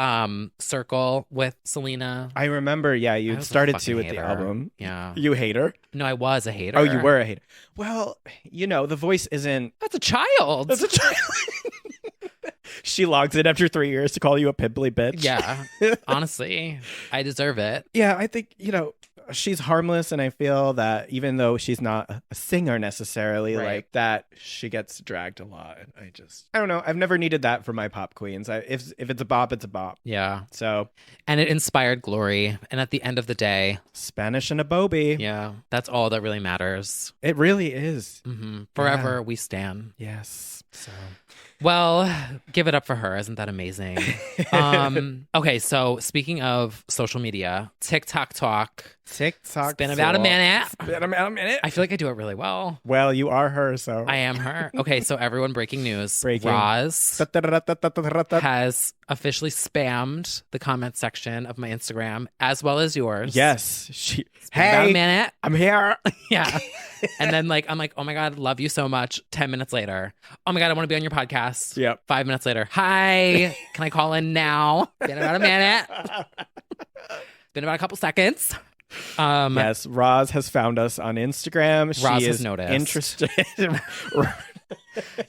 circle with Selena. I remember, yeah, I you was a started fucking to with the hater. album. Yeah. You hate her? No, I was a hater. Oh, you were a hater. Well, the voice isn't... That's a child. That's a child. She logs in after 3 years to call you a pimply bitch. Yeah. Honestly, I deserve it. Yeah, I think, she's harmless, and I feel that even though she's not a singer necessarily, Right. like that, she gets dragged a lot. And I don't know. I've never needed that for my pop queens. If it's a bop, it's a bop. Yeah. So And it inspired glory. And at the end of the day, Spanish and a Bobby. yeah, that's all that really matters. It really is. Forever we stand. Yes. So Well, give it up for her. Isn't that amazing? Okay, so speaking of social media, TikTok talk. TikTok. It's been about a minute. Been about a minute. I feel like I do it really well. Well, you are her, so I am her. Okay, so everyone, breaking news. Breaking. Roz has officially spammed the comment section of my Instagram as well as yours. Yes. Been about a Hey, minute. I'm here. Yeah. And then I'm like, oh my God, love you so much. 10 minutes later. Oh my God, I want to be on your podcast. Yep. 5 minutes later. Hi. Can I call in now? Been about a minute. Been about a couple seconds. Yes, Roz has found us on Instagram. Roz She has is noticed. interested.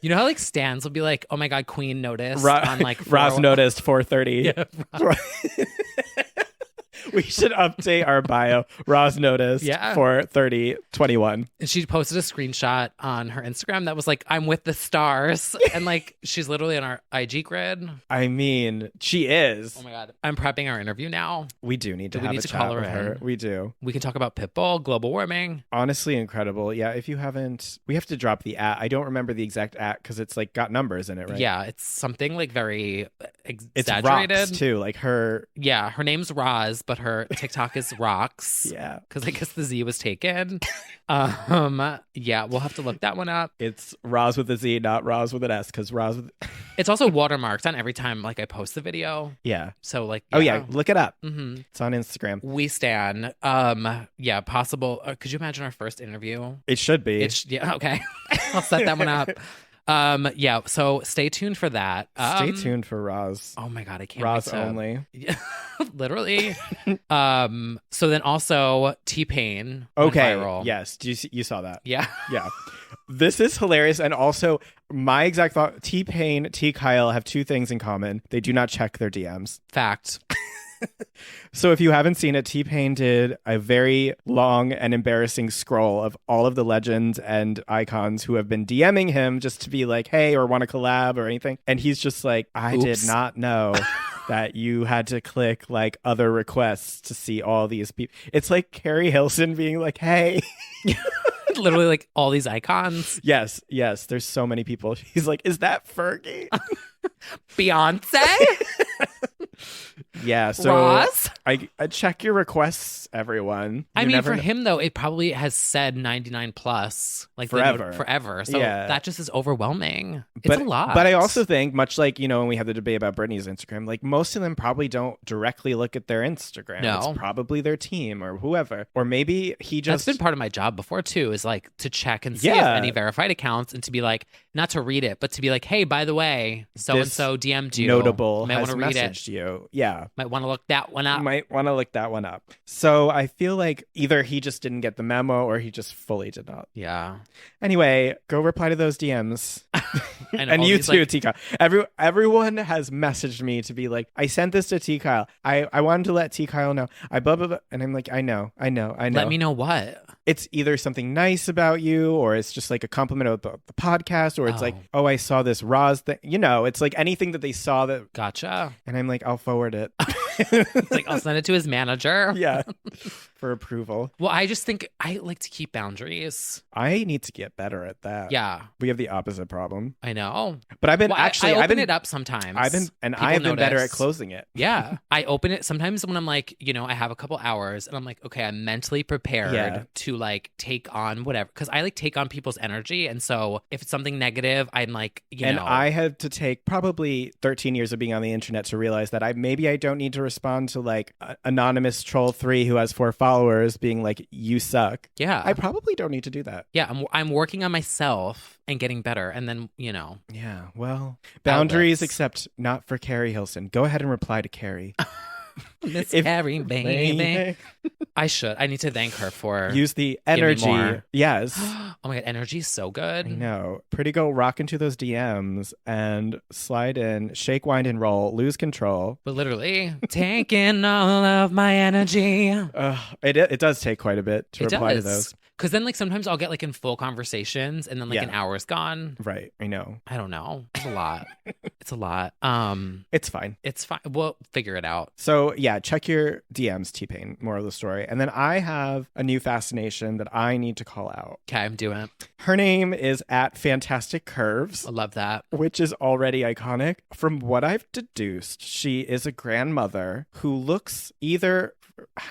You know how Stans will be like, oh my God, Queen noticed on Roz noticed 4:30. Yeah, We should update our bio. Roz noticed 4:30:21. And she posted a screenshot on her Instagram that was like, I'm with the stars. And she's literally on our IG grid. I mean, she is. Oh my God. I'm prepping our interview now. We do need to Do we have need a to chat call her with her. in? We do. We can talk about Pitbull, global warming. Honestly, incredible. Yeah, if you haven't, we have to drop the @ I don't remember the exact @ because it's got numbers in it, right? Yeah, it's something very It's exaggerated. rocks too, like her. Yeah, her name's Roz, but her TikTok is Rocks. Yeah. Because I guess the Z was taken. Yeah, we'll have to look that one up. It's Roz with a Z, not Roz with an S, because Roz with... It's also watermarked on every time I post the video. Yeah. So Oh yeah, look it up. Mm-hmm. It's on Instagram. We stan. Yeah, possible. Could you imagine our first interview? It should be. Yeah, okay. I'll set that one up. Yeah, so stay tuned for that. Stay tuned for Roz. Oh my God, I can't Roz wait to... only. Yeah, literally. So then also T-Pain went Okay. viral. Yes. You saw that? Yeah. Yeah. This is hilarious. And also, my exact thought, T-Pain, T. Kyle have two things in common. They do not check their DMs. Fact. So if you haven't seen it, T-Pain did a very long and embarrassing scroll of all of the legends and icons who have been DMing him just to be like, hey, or want to collab or anything. And he's just like, I Oops. did not know that you had to click other requests to see all these people. It's like Carrie Hilson being like, hey. Literally all these icons. Yes. There's so many people. He's like, is that Fergie? Beyonce? Yeah, so Roz? I check your requests, everyone. I You mean, never for kn- him though, it probably has said 99 plus, Forever. forever. So Yeah. that just is overwhelming. It's a lot. But I also think, much like, when we had the debate about Britney's Instagram, most of them probably don't directly look at their Instagram. No. It's probably their team or whoever. Or maybe he just... That's been part of my job before too, is to check and see if Yeah. any verified accounts, and to be like, not to read it, but to be like, hey, by the way, so and so DM'd you. notable Might has want to read it. messaged you. Yeah. Might want to look that one up. Might want to look that one up. So I feel like either he just didn't get the memo or he just fully did not. Yeah. Anyway, go reply to those DMs. And And all you these, too, T. Kyle. Everyone has messaged me to be like, I sent this to T. Kyle. I wanted to let T. Kyle know. I blah, blah, blah. And I'm like, I know. Let me know what. It's either something nice about you, or it's just like a compliment about the podcast, or it's like, oh, I saw this Roz thing. It's like anything that they saw that. Gotcha. And I'm like, I'll forward it. I'll send it to his manager. Yeah. For approval. Well, I just think I like to keep boundaries. I need to get better at that. Yeah. We have the opposite problem. I know. But I've been I I've open been it up sometimes. I've People been better at notice. closing it. Yeah. I open it sometimes when I'm like, I have a couple hours and I'm like, okay, I'm mentally prepared to take on whatever. Because I take on people's energy. And so if it's something negative, I'm like, I had to take probably 13 years of being on the internet to realize that maybe I don't need to respond to like anonymous troll 3 who has 4 followers being like, you suck. Yeah. I probably don't need to do that. Yeah, I'm working on myself and getting better. And then, Yeah, well, boundaries outlets. except not for Carrie Hilson. Go ahead and reply to Carrie. Miss Carrie, baby. I should. I need to thank her for Use the Give me energy. more. Yes. Oh my God, energy's so good. I know. Pretty girl, rock into those DMs and slide in, shake, wind, and roll, lose control. But literally, taking all of my energy. It does take quite a bit to reply to those. Because then, like, sometimes I'll get, like, in full conversations and then, like, an hour's gone. Right. I know. I don't know. It's a lot. It's a lot. It's fine. It's fine. We'll figure it out. So, yeah, check your DMs, T-Pain, more of the story. And then I have a new fascination that I need to call out. Okay, I'm doing it. Her name is at Fantastic Curves. I love that. Which is already iconic. From what I've deduced, she is a grandmother who looks either,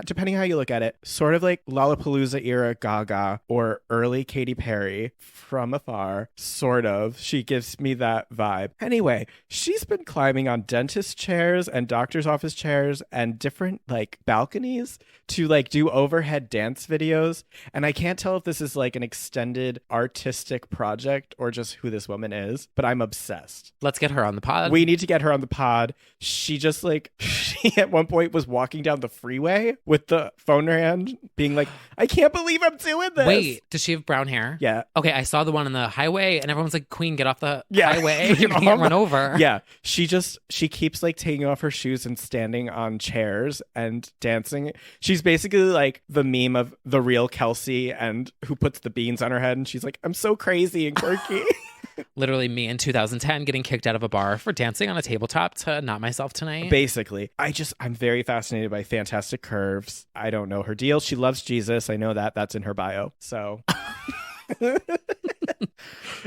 depending how you look at it, sort of like Lollapalooza era Gaga or early Katy Perry from afar, sort of. She gives me that vibe. Anyway, she's been climbing on dentist chairs and doctor's office chairs and different like balconies to like do overhead dance videos. And I can't tell if this is like an extended artistic project or just who this woman is, but I'm obsessed. Let's get her on the pod. We need to get her on the pod. She just like, she at one point was walking down the freeway with the phone in her hand being like, I can't believe I'm doing this. Wait, does she have brown hair? Yeah. Okay, I saw the one on the highway and everyone's like, Queen, get off the Yeah. highway. You're gonna get run over. Yeah. She keeps like taking off her shoes and standing on chairs and dancing. She's basically like the meme of the real Kelsey and who puts the beans on her head. And she's like, I'm so crazy and quirky. Literally me in 2010 getting kicked out of a bar for dancing on a tabletop to Not Myself Tonight. Basically, I'm very fascinated by Fantastic Curves. I don't know her deal. She loves Jesus. I know that. That's in her bio. So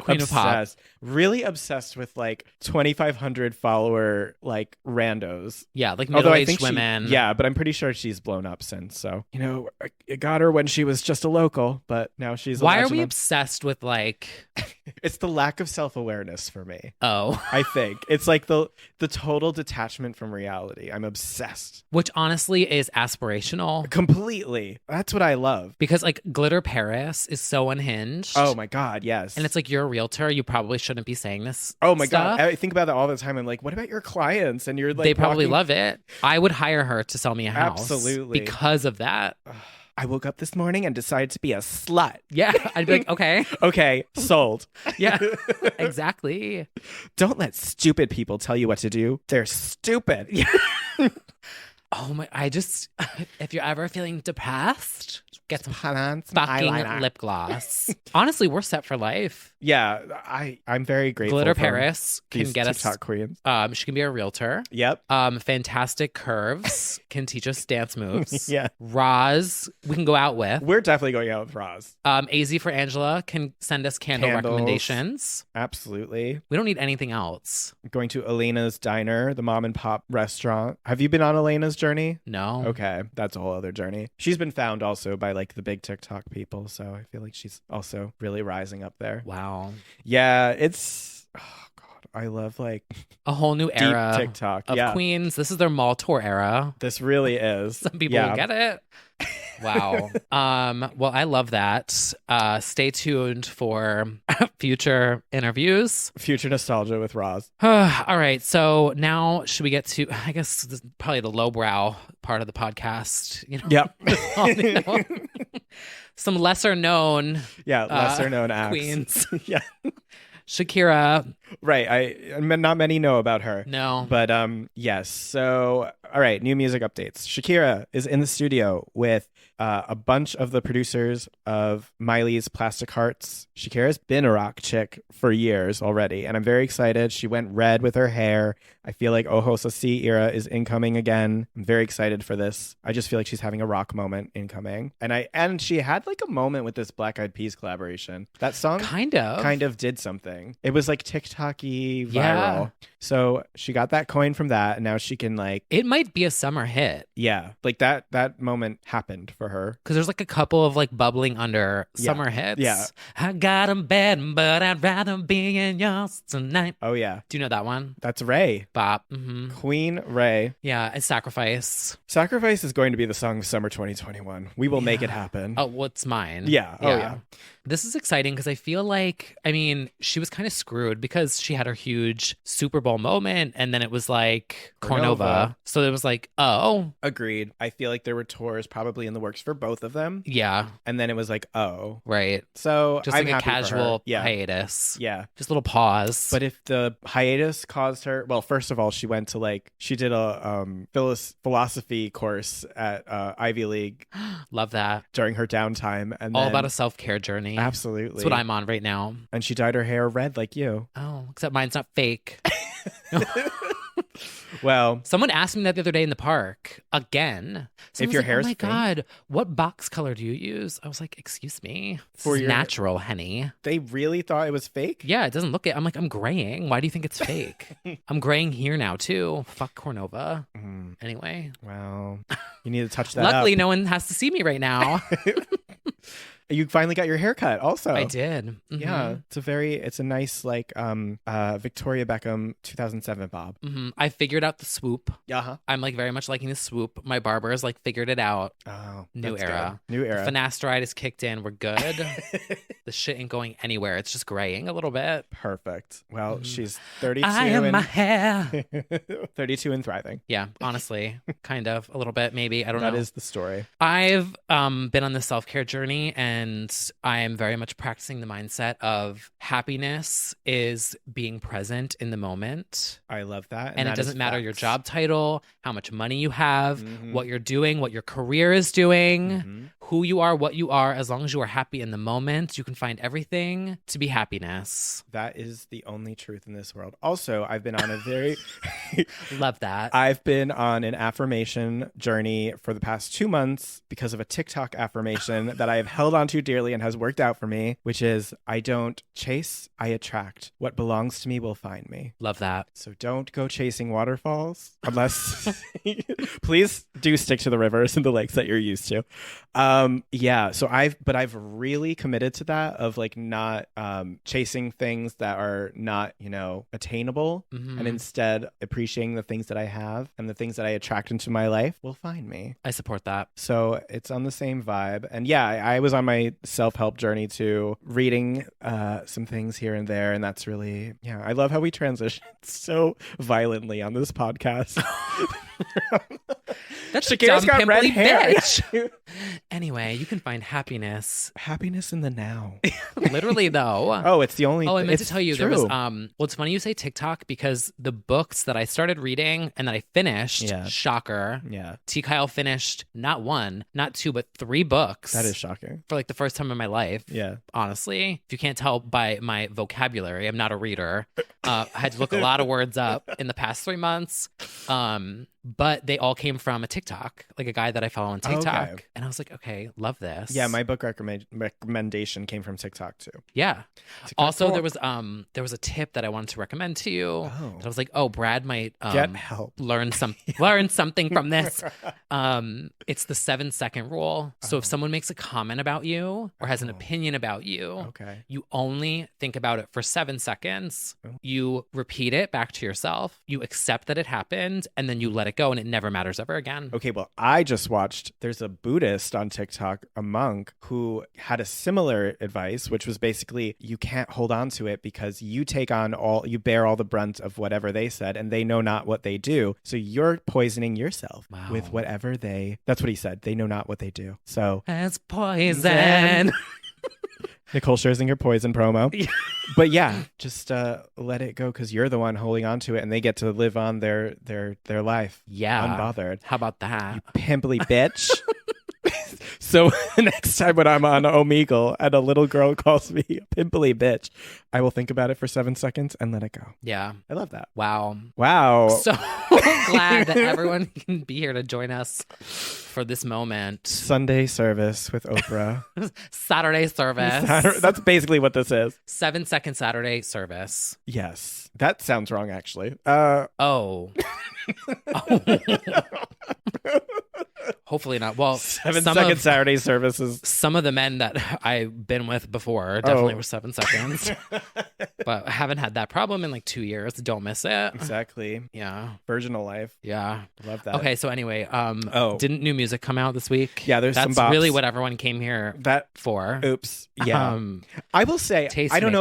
Queen of Pop. Really obsessed with like 2,500 follower like randos. Yeah, like Although I middle-aged think women. Yeah, but I'm pretty sure she's blown up since. So, I got her when she was just a local, but now she's a Why are legend. we obsessed with like... It's the lack of self-awareness for me. Oh. I think. It's like the total detachment from reality. I'm obsessed. Which honestly is aspirational. Completely. That's what I love. Because like Glitter Paris is so unhinged. Oh my God, yes. And it's like, you're a realtor. You probably shouldn't be saying this. Oh my stuff. God. I think about that all the time. I'm like, what about your clients? And you're like, they probably love it. I would hire her to sell me a house. Absolutely. Because of that. I woke up this morning and decided to be a slut. Yeah. I'd be like, okay. Okay, sold. Yeah, exactly. Don't let stupid people tell you what to do. They're stupid. Oh my, if you're ever feeling depressed, get some fucking eyeliner. Lip gloss. Honestly, we're set for life. Yeah, I'm very grateful. Glitter for Paris can get TikTok us queens. She can be a realtor. Yep. Fantastic Curves can teach us dance moves. Yeah. Roz, we can go out with. We're definitely going out with Roz. AZ for Angela can send us candles. Recommendations. Absolutely. We don't need anything else. Going to Elena's Diner, the mom and pop restaurant. Have you been on Elena's journey? No. Okay, that's a whole other journey. She's been found also by like the big TikTok people, so I feel like she's also really rising up there. Wow. Yeah, it's I love like a whole new era TikTok of queens. This is their mall tour era. This really is. Some people will get it. Wow. Well, I love that. Stay tuned for future interviews. Future nostalgia with Roz. All right. So now should we get to, I guess, this is probably the lowbrow part of the podcast. Yep. Some lesser known. Yeah, lesser known acts. Queens. Yeah. Shakira. Right. Not many know about her. No. But yes. So, all right, new music updates. Shakira is in the studio with a bunch of the producers of Miley's Plastic Hearts. Shakira's been a rock chick for years already, and I'm very excited. She went red with her hair. I feel like Ojos Así era is incoming again. I'm very excited for this. I just feel like she's having a rock moment incoming. And she had like a moment with this Black Eyed Peas collaboration. That song kind of did something. It was like TikTok-y viral. Yeah. So she got that coin from that, and now she can like... It might be a summer hit. Yeah. Like that moment happened for her. Because there's like a couple of like bubbling under summer hits. Yeah. I got a bed, but I'd rather be in yours tonight. Oh, yeah. Do you know that one? That's Ray. Bop. Mm-hmm. Queen Ray. Yeah, and Sacrifice. Sacrifice is going to be the song of summer 2021. We will make it happen. Oh, what's mine? Yeah. Oh, yeah. This is exciting because I feel like, I mean, she was kind of screwed because she had her huge Super Bowl moment and then it was like Cornova. So it was like, oh. Agreed. I feel like there were tours probably in the works for both of them. Yeah. And then it was like, oh. Right. So just I'm like a happy casual for her. hiatus. Yeah. Just a little pause. But if the hiatus caused her, well, first of all, she went to she did a philosophy course at Ivy League. Love that. During her downtime. And all then, about a self-care journey. Absolutely. That's what I'm on right now. And she dyed her hair red like you. Oh, except mine's not fake. Well, someone asked me that the other day in the park again. If your hair's oh my fake? God, what box color do you use? I was like, excuse me, For your natural, honey. They really thought it was fake? Yeah, it doesn't look it. I'm like, I'm graying. Why do you think it's fake? I'm graying here now too. Fuck Cornova. Anyway. Well, you need to touch that Luckily, up. no one has to see me right now. You finally got your haircut also. I did. Mm-hmm. Yeah. It's a nice Victoria Beckham 2007 bob. Mm-hmm. I figured out the swoop. Uh-huh. I'm like very much liking the swoop. My barber has like figured it out. Oh, New era. Good. New era. The finasteride is kicked in. We're good. The shit ain't going anywhere. It's just graying a little bit. Perfect. Well, she's 32. I am my hair. 32 and thriving. Yeah, honestly, kind of a little bit, maybe. I don't know. That is the story. I've been on the self-care journey and I am very much practicing the mindset of happiness is being present in the moment. I love that. And that it doesn't matter facts. your job title, how much money you have, what you're doing, what your career is doing, who you are, what you are. As long as you are happy in the moment, you can find everything to be happiness. That is the only truth in this world. Also, I've been on a very... Love that. I've been on an affirmation journey for the past 2 months because of a TikTok affirmation that I have held onto dearly and has worked out for me, which is I don't chase, I attract. What belongs to me will find me. Love that. So don't go chasing waterfalls unless please do stick to the rivers and the lakes that you're used to. So I've really committed to that of not chasing things that are not, attainable, and instead appreciating the things that I have, and the things that I attract into my life will find me. I support that. So it's on the same vibe. And yeah, I was on my self-help journey too, reading some things here and there, and that's really, I love how we transition so violently on this podcast. That's a Shakira's dumb got red pimply hair. bitch. Anyway, you can find happiness in the now. literally though. Oh, it's the only. Oh, I meant to it's tell you true. there was well, it's funny you say TikTok because the books that I started reading and that I finished, shocker. Yeah. T. Kyle finished not 1, not 2, but 3 books. That is shocking. For the first time in my life. Yeah. Honestly, if you can't tell by my vocabulary, I'm not a reader. I had to look a lot of words up in the past 3 months. But they all came from a TikTok, like a guy that I follow on TikTok. Okay. And I was like, okay, love this. Yeah, my book recommendation came from TikTok too. Yeah. TikTok also, cool. there was a tip that I wanted to recommend to you. Oh. That I was like, oh, Brad might get help. learn something from this. It's the 7-second rule. So if someone makes a comment about you or has an opinion about you, you only think about it for 7 seconds. You repeat it back to yourself. You accept that it happened, and then you let it go, and it never matters ever again. Okay, well, I just watched, there's a Buddhist on TikTok, a monk, who had a similar advice, which was basically you can't hold on to it because you bear all the brunt of whatever they said, and they know not what they do. So you're poisoning yourself with whatever that's what he said. They know not what they do. So as poison. Nicole Scherzinger poison promo. But yeah, just let it go because you're the one holding on to it and they get to live on their life. Yeah. Unbothered. How about that? You pimply bitch. So next time when I'm on Omegle and a little girl calls me a pimply bitch, I will think about it for 7 seconds and let it go. Yeah. I love that. Wow. So glad that everyone can be here to join us for this moment. Sunday service with Oprah. Saturday service. That's basically what this is. 7-second Saturday service. Yes. That sounds wrong, actually. Oh. Hopefully not. Well, 7-second Saturday services. Some of the men that I've been with before definitely were 7 seconds. But I haven't had that problem in like 2 years. Don't miss it. Exactly. Yeah. Virginal life. Yeah. Love that. Okay, so anyway, didn't new music come out this week? Yeah, there's some bops. That's really what everyone came here for. Oops. Yeah. I will say, I don't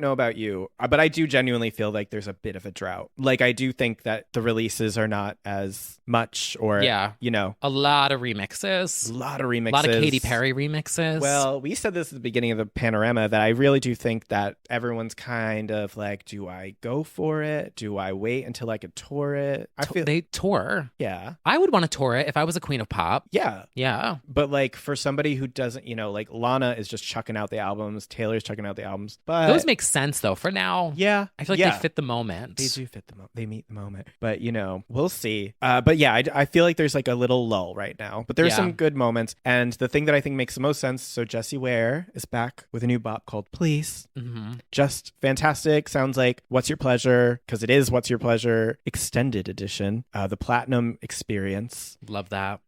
know about you, but I do genuinely feel like there's a bit of a drought. Like, I do think that the releases are not as much, or, you know. A lot of remixes. A lot of Katy Perry remixes. Well, we said this at the beginning of the panorama that I really do think that everyone's kind of like, do I go for it? Do I wait until I could tour it? They tour. Yeah. I would want to tour it if I was a queen of pop. Yeah. Yeah. But like for somebody who doesn't, you know, like Lana is just chucking out the albums. Taylor's chucking out the albums. But those make sense though for now. Yeah. I feel like they fit the moment. They do fit the moment. They meet the moment. But you know, we'll see. But yeah, I feel like there's like a little lull right now. But there's some good moments. And the thing that I think makes the most sense, so Jessie Ware is back with a new bop called Please. Mm-hmm. Just fantastic. Sounds like What's Your Pleasure, because it is What's Your Pleasure extended edition, the Platinum Experience. Love that.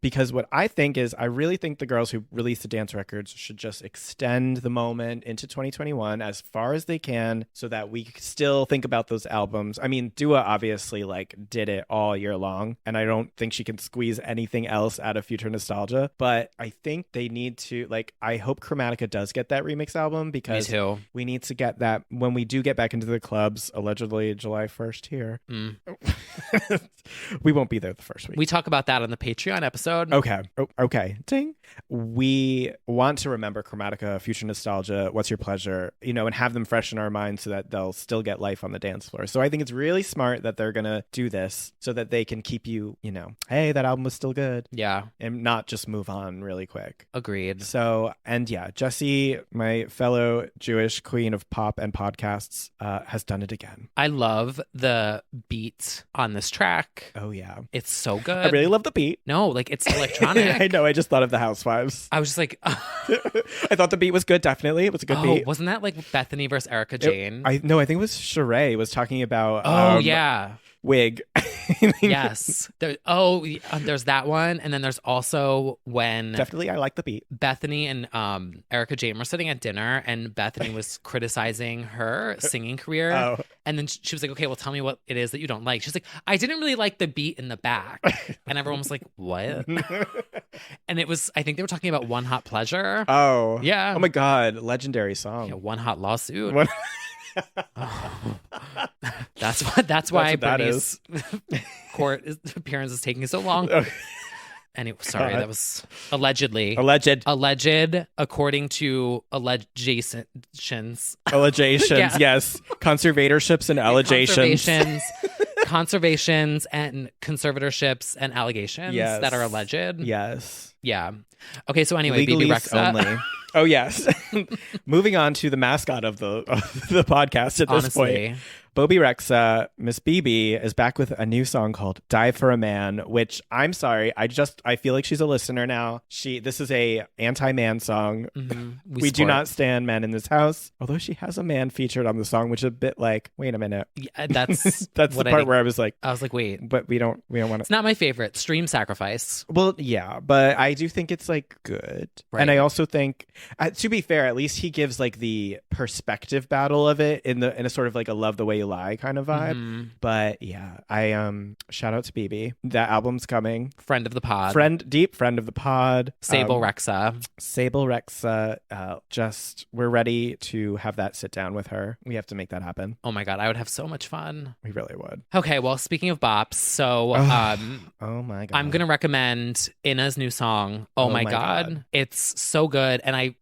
Because what I think is, I really think the girls who release the dance records should just extend the moment into 2021 as far as they can, so that we still think about those albums. I mean, Dua obviously like did it all year long, and I don't think she can squeeze anything else out of Future Nostalgia, but I think they need to, like, I hope Chromatica does get that remix album, because we need to get that when we do get back into the clubs, allegedly July 1st here. We won't be there the first week. We talk about that on the Patreon episode. Okay. Ding. We want to remember Chromatica, Future Nostalgia, What's Your Pleasure, you know, and have them fresh in our minds so that they'll still get life on the dance floor. So I think it's really smart that they're going to do this so that they can keep you, you know, hey, that album was still good. Yeah. And not just move on really quick. Agreed. So, and yeah, Jessie, my fellow Jewish queen of pop and podcasts, has done it again. I love the beat on this track. Oh, yeah. It's so good. I really love the beat. No, like it's electronic. I know. I just thought of the Housewives. I was just like, I thought the beat was good. Definitely. It was a good beat. Wasn't that like Bethany versus Erica Jane? I think it was Sheree was talking about. Wig. Yes. There's that one. And then there's also when definitely I like the beat. Bethany and Erica Jane were sitting at dinner, and Bethany was criticizing her singing career. Oh. And then she was like, okay, well, tell me what it is that you don't like. She's like, I didn't really like the beat in the back. And everyone was like, what? And it was, I think they were talking about One Hot Pleasure. Oh. Yeah. Oh my God. Legendary song. Yeah, One Hot Lawsuit. That's why Britney's court appearance is taking so long. Anyway, sorry, that was allegedly alleged according to allegations. Allegations, yes. Conservatorships and allegations. Conservations and conservatorships and allegations that are alleged. Yes. Yeah. Okay, so anyway, Legalese BB Rexa. only. Oh, yes. Moving on to the mascot of the podcast at this point. Bobby Rexa, Miss BB, is back with a new song called Die for a Man, which I'm sorry, I feel like she's a listener now. This is a anti-man song. Mm-hmm. We do not stand men in this house, although she has a man featured on the song, which is a bit like, wait a minute. Yeah, that's the part where I was like, wait. But we don't want to. It's not my favorite. Stream Sacrifice. Well, yeah, but I do think it's like good. Right. And I also think, to be fair, at least he gives like the perspective battle of it in a sort of like a Love the Way You Lie kind of vibe. Mm-hmm. But yeah, I shout out to BB. That album's coming. Friend of the pod. Deep friend of the pod. Sable Rexa. Just we're ready to have that sit down with her. We have to make that happen. Oh my God, I would have so much fun. We really would. Okay, well, speaking of bops, so oh my God, I'm gonna recommend Ina's new song. Oh my God. It's so good, and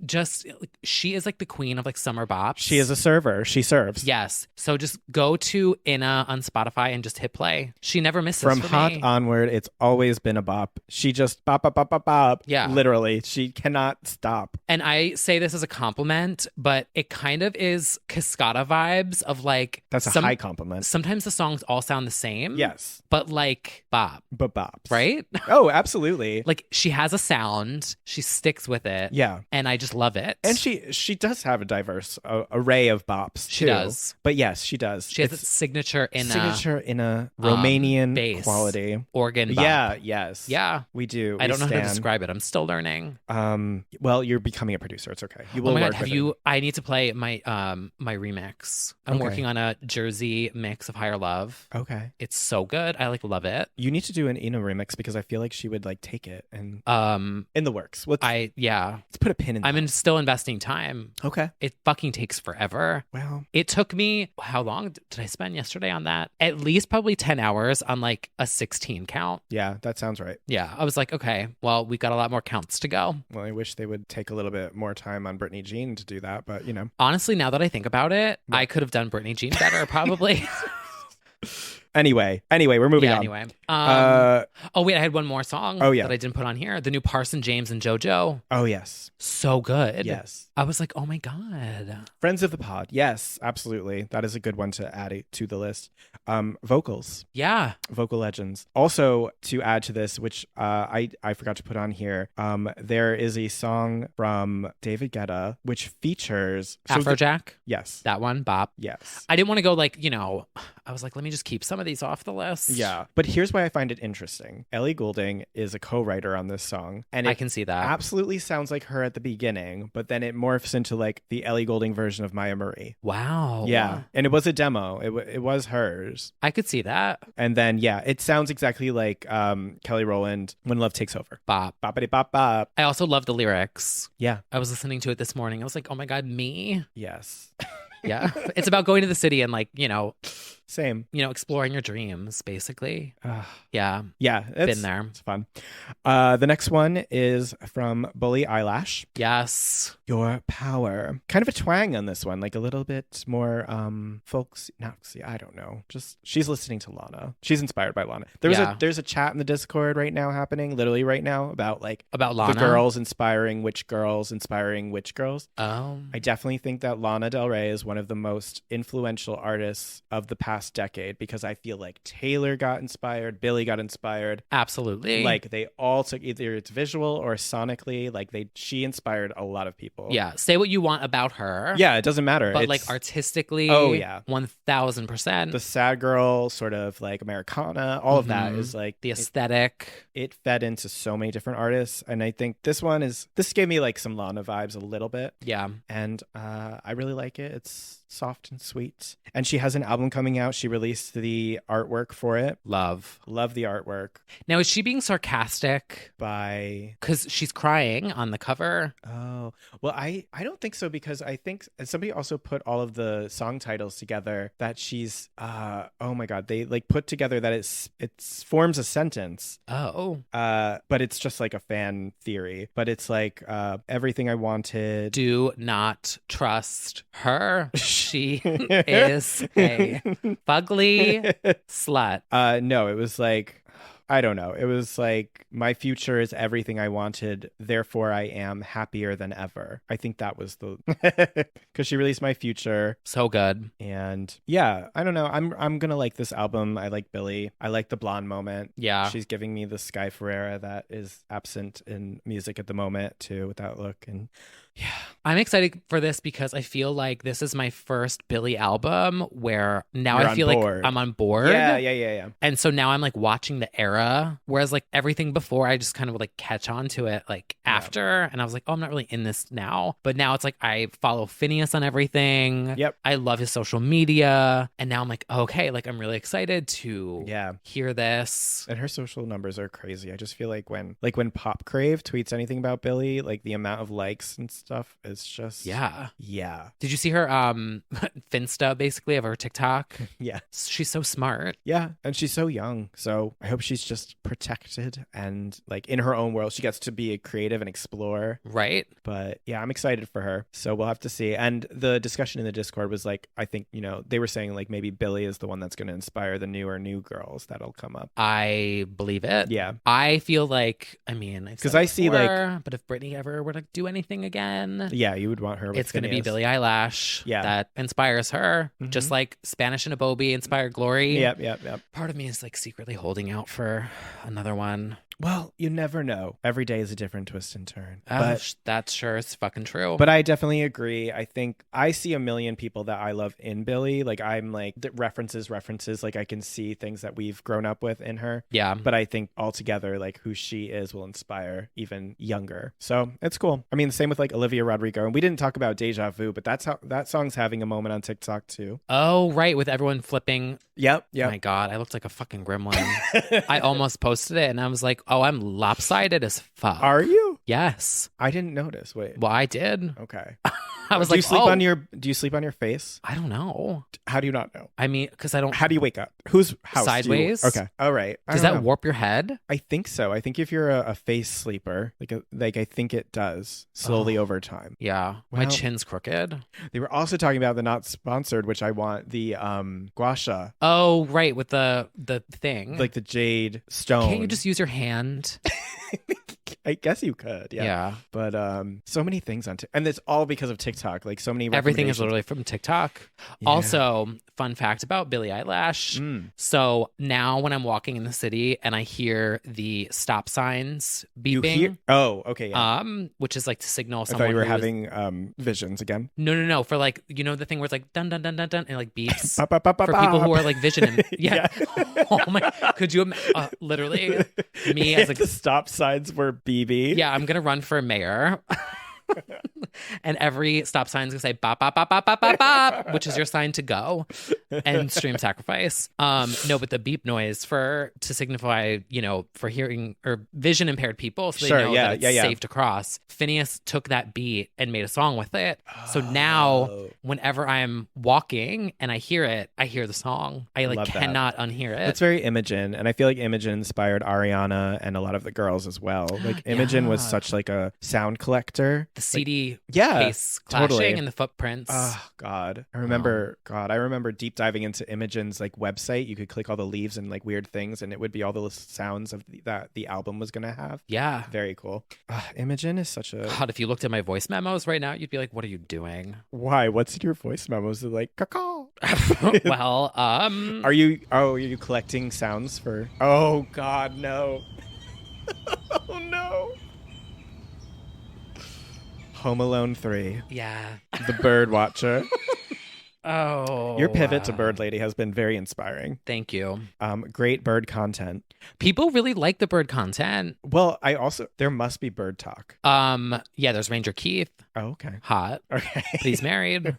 she is like the queen of like summer bops. She is a server. She serves. Yes. So just go to Ina on Spotify and just hit play. She never misses. From Hot onward, it's always been a bop. She just bop, bop, bop, bop, bop. Yeah. Literally. She cannot stop. And I say this as a compliment, but it kind of is Cascada vibes of like... That's a high compliment. Sometimes the songs all sound the same. Yes. But like bop. But bops. Right? Oh, absolutely. Like she has a sound. She sticks with it. Yeah. And I just love it. And she does have a diverse array of bops. She does. But yes, she does. does. She has a signature in a Romanian bass quality organ bop. Yeah, yes. Yeah. We do. I don't know how to stand. describe it. I'm still learning. Well, you're becoming a producer. It's okay. You will oh my work God, have with you it. I need to play my my remix. I'm Okay. working on a Jersey mix of Higher Love. Okay. It's so good. I love it. You need to do an Ina remix because I feel like she would take it and in the works. Let's put a pin in that. Still investing time. Okay. It fucking takes forever. Well, it took me, how long did I spend yesterday on that? At least probably 10 hours on a 16 count. Yeah, that sounds right. Yeah. I was like, okay, well, we got a lot more counts to go. Well, I wish they would take a little bit more time on Brittany Jean to do that, but Honestly, now that I think about it, I could have done Brittany Jean better, probably. Anyway, we're moving on. Anyway. Wait, I had one more song that I didn't put on here. The new Parson James and JoJo. Oh, yes. So good. Yes. I was like, oh my God. Friends of the pod. Yes, absolutely. That is a good one to add to the list. Vocals. Yeah. Vocal legends. Also, to add to this, which I forgot to put on here, there is a song from David Guetta which features... Afrojack? Yes. That one, Bop. Yes. I didn't want to go I was like, let me just keep some of these off the list. Yeah. But here's why I find it interesting. Ellie Goulding is a co-writer on this song. And I can see that. Absolutely sounds like her at the beginning, but then it morphs into the Ellie Goulding version of Maya Marie. Wow. Yeah. And it was a demo. It was hers. I could see that. And then, it sounds exactly like Kelly Rowland, When Love Takes Over. Bop. Boppity bop bop. I also love the lyrics. Yeah. I was listening to it this morning. I was like, oh my God, me? Yes. Yeah. It's about going to the city and same. Exploring your dreams, basically. Yeah. Yeah. Been there. It's fun. The next one is from Bully Eyelash. Yes. Your Power. Kind of a twang on this one, a little bit more folksy. I don't know. Just she's listening to Lana. She's inspired by Lana. There's a chat in the Discord right now happening, literally right now, about Lana. The girls inspiring which girls. Oh. I definitely think that Lana Del Rey is one of the most influential artists of the past decade because I feel like Taylor got inspired, Billie got inspired. Absolutely. They all took either it's visual or sonically, she inspired a lot of people. Yeah. Say what you want about her. Yeah, it doesn't matter. But artistically, oh yeah, 1000%. The sad girl, sort of Americana, all of that is the aesthetic. It fed into so many different artists, and I think this gave me some Lana vibes a little bit. Yeah. And I really like it. It's soft and sweet. And she has an album coming out. She released the artwork for it. Love the artwork. Now, is she being sarcastic? Because she's crying on the cover. Oh, well, I don't think so because I think somebody also put all of the song titles together that she's, oh my God, they put together that it forms a sentence. Oh. But it's just a fan theory. But it's everything I wanted. Do not trust her. She is a fugly slut. No, it was I don't know. It was my future is everything I wanted. Therefore, I am happier than ever. I think that was because she released My Future. So good. And yeah, I don't know. I'm going to like this album. I like Billie. I like the blonde moment. Yeah. She's giving me the Sky Ferreira that is absent in music at the moment too, with that look. And yeah. I'm excited for this because I feel like this is my first Billie album where now I feel like I'm on board. Yeah. And so now I'm watching the era, whereas everything before I just kind of catch on to it after. And I was like, oh, I'm not really in this now. But now it's I follow Phineas on everything. Yep. I love his social media. And now I'm okay, I'm really excited to hear this. And her social numbers are crazy. I just feel when Pop Crave tweets anything about Billie, the amount of likes and stuff is just yeah. Did you see her Finsta basically of her TikTok? Yeah. She's so smart. Yeah, and she's so young. So I hope she's just protected and in her own world she gets to be a creative and explore. Right. But yeah, I'm excited for her. So we'll have to see. And the discussion in the Discord was I think, they were saying maybe Billie is the one that's going to inspire the new girls that'll come up. I believe it. Yeah. I feel because I see but if Britney ever were to do anything again, yeah, you would want her with it's going to be Billie Eyelash that inspires her, just like Spanish and a Bobby inspired Glory. Yep. Part of me is secretly holding out for her another one. Well, you never know. Every day is a different twist and turn. That sure is fucking true. But I definitely agree. I think I see a million people that I love in Billie. Like, I'm like, references. Like, I can see things that we've grown up with in her. Yeah. But I think altogether, like, who she is will inspire even younger. So it's cool. I mean, the same with like Olivia Rodrigo. And we didn't talk about Deja Vu, but that's how that song's having a moment on TikTok too. Oh, right. With everyone flipping. Yep. Oh my God. I looked like a fucking gremlin. I almost posted it and I was like, oh, I'm lopsided as fuck. Are you? Yes. I didn't notice. Wait. Well, I did. Okay. I was do like, you sleep do you sleep on your face? I don't know. How do you not know? I mean, because I don't. How do you wake up? Whose house? Sideways? Okay. All right. Does that warp your head? I think so. I think if you're a face sleeper, like I think it does slowly over time. Yeah. Well, my chin's crooked. They were also talking about the not sponsored, which I want, the gua sha. Oh, right. With the thing. Like the jade stone. Can't you just use your hand? I guess you could, yeah. But so many things on and it's all because of TikTok. Like so many everything is literally from TikTok. Yeah. Also, fun fact about Billie Eilish. So now when I'm walking in the city and I hear the stop signs beeping. Oh, okay, yeah. Which is like to signal someone. I thought you were having visions again. No. For like, you know the thing where it's like dun dun dun dun dun and like beeps. For people who are like vision yeah. Oh my, could you literally me as like the stop signs were BB. Yeah, I'm gonna run for mayor. And every stop sign is gonna say bop bop bop bop bop bop bop, which is your sign to go and stream sacrifice. No, but the beep noise to signify, for hearing or vision impaired people, so they know that it's safe to cross. Phineas took that beat and made a song with it. So now whenever I'm walking and I hear the song. I cannot unhear it. It's very Imogen, and I feel like Imogen inspired Ariana and a lot of the girls as well. Like Imogen was such like a sound collector. The CD case totally. and the footprints. Oh God. I remember deep diving into Imogen's like website. You could click all the leaves and like weird things and it would be all the sounds of that the album was gonna have. Yeah. Very cool. Imogen is such a God, if you looked at my voice memos right now, you'd be like, what are you doing? Why? What's in your voice memos? They're like caw. Well, are you collecting sounds for Oh God, no. Oh no. Home Alone 3. Yeah. The Bird Watcher. Oh. Your pivot to Bird Lady has been very inspiring. Thank you. Great bird content. People really like the bird content. Well, there must be bird talk. Yeah, there's Ranger Keith. Oh, okay. Hot. Okay. Please married.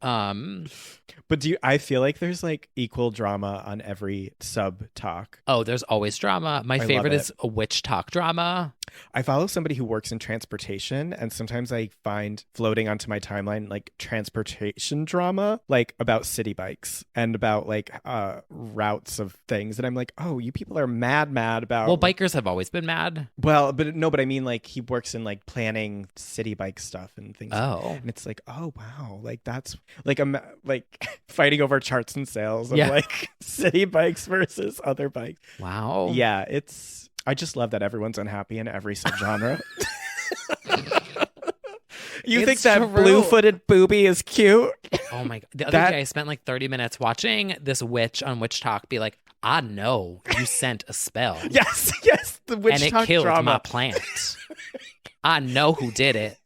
But I feel like there's like equal drama on every sub talk. Oh, there's always drama. My favorite is a witch talk drama. I follow somebody who works in transportation, and sometimes I find floating onto my timeline like transportation drama, like about city bikes and about like routes of things. And I'm like, oh, you people are mad about. Well, bikers have always been mad. Well, but I mean, like he works in like planning city bike stuff and things. Oh, and it's like, oh wow, like that's like like fighting over charts and sales of like city bikes versus other bikes. Wow. Yeah, I just love that everyone's unhappy in every subgenre. You think that blue-footed booby is cute? Oh my God. The other day I spent like 30 minutes watching this witch on Witch Talk be like, I know you sent a spell. Yes. The Witch Talk and it killed drama. My drama. plant. I know who did it.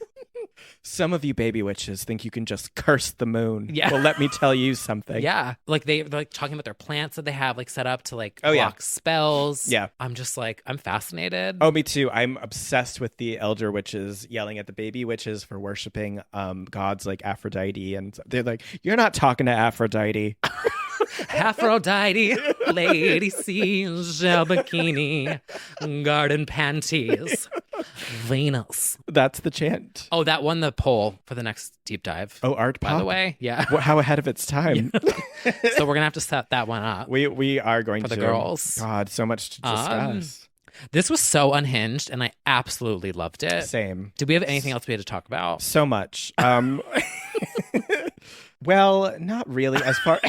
Some of you baby witches think you can just curse the moon. Yeah. Well, let me tell you something. Yeah. Like they're like talking about their plants that they have like set up to like block spells. Yeah. I'm just like, I'm fascinated. Oh, me too. I'm obsessed with the elder witches yelling at the baby witches for worshiping gods like Aphrodite. And they're like, you're not talking to Aphrodite. Aphrodite, lady seashell bikini, garden panties, Venus. That's the chant. Oh, that won the poll for the next deep dive. Oh, art pop? By the way, yeah. How ahead of its time. So we're gonna have to set that one up. We are going for to. the girls. God, so much to discuss. This was so unhinged, and I absolutely loved it. Same. Did we have anything else we had to talk about? So much. Well, not really. As far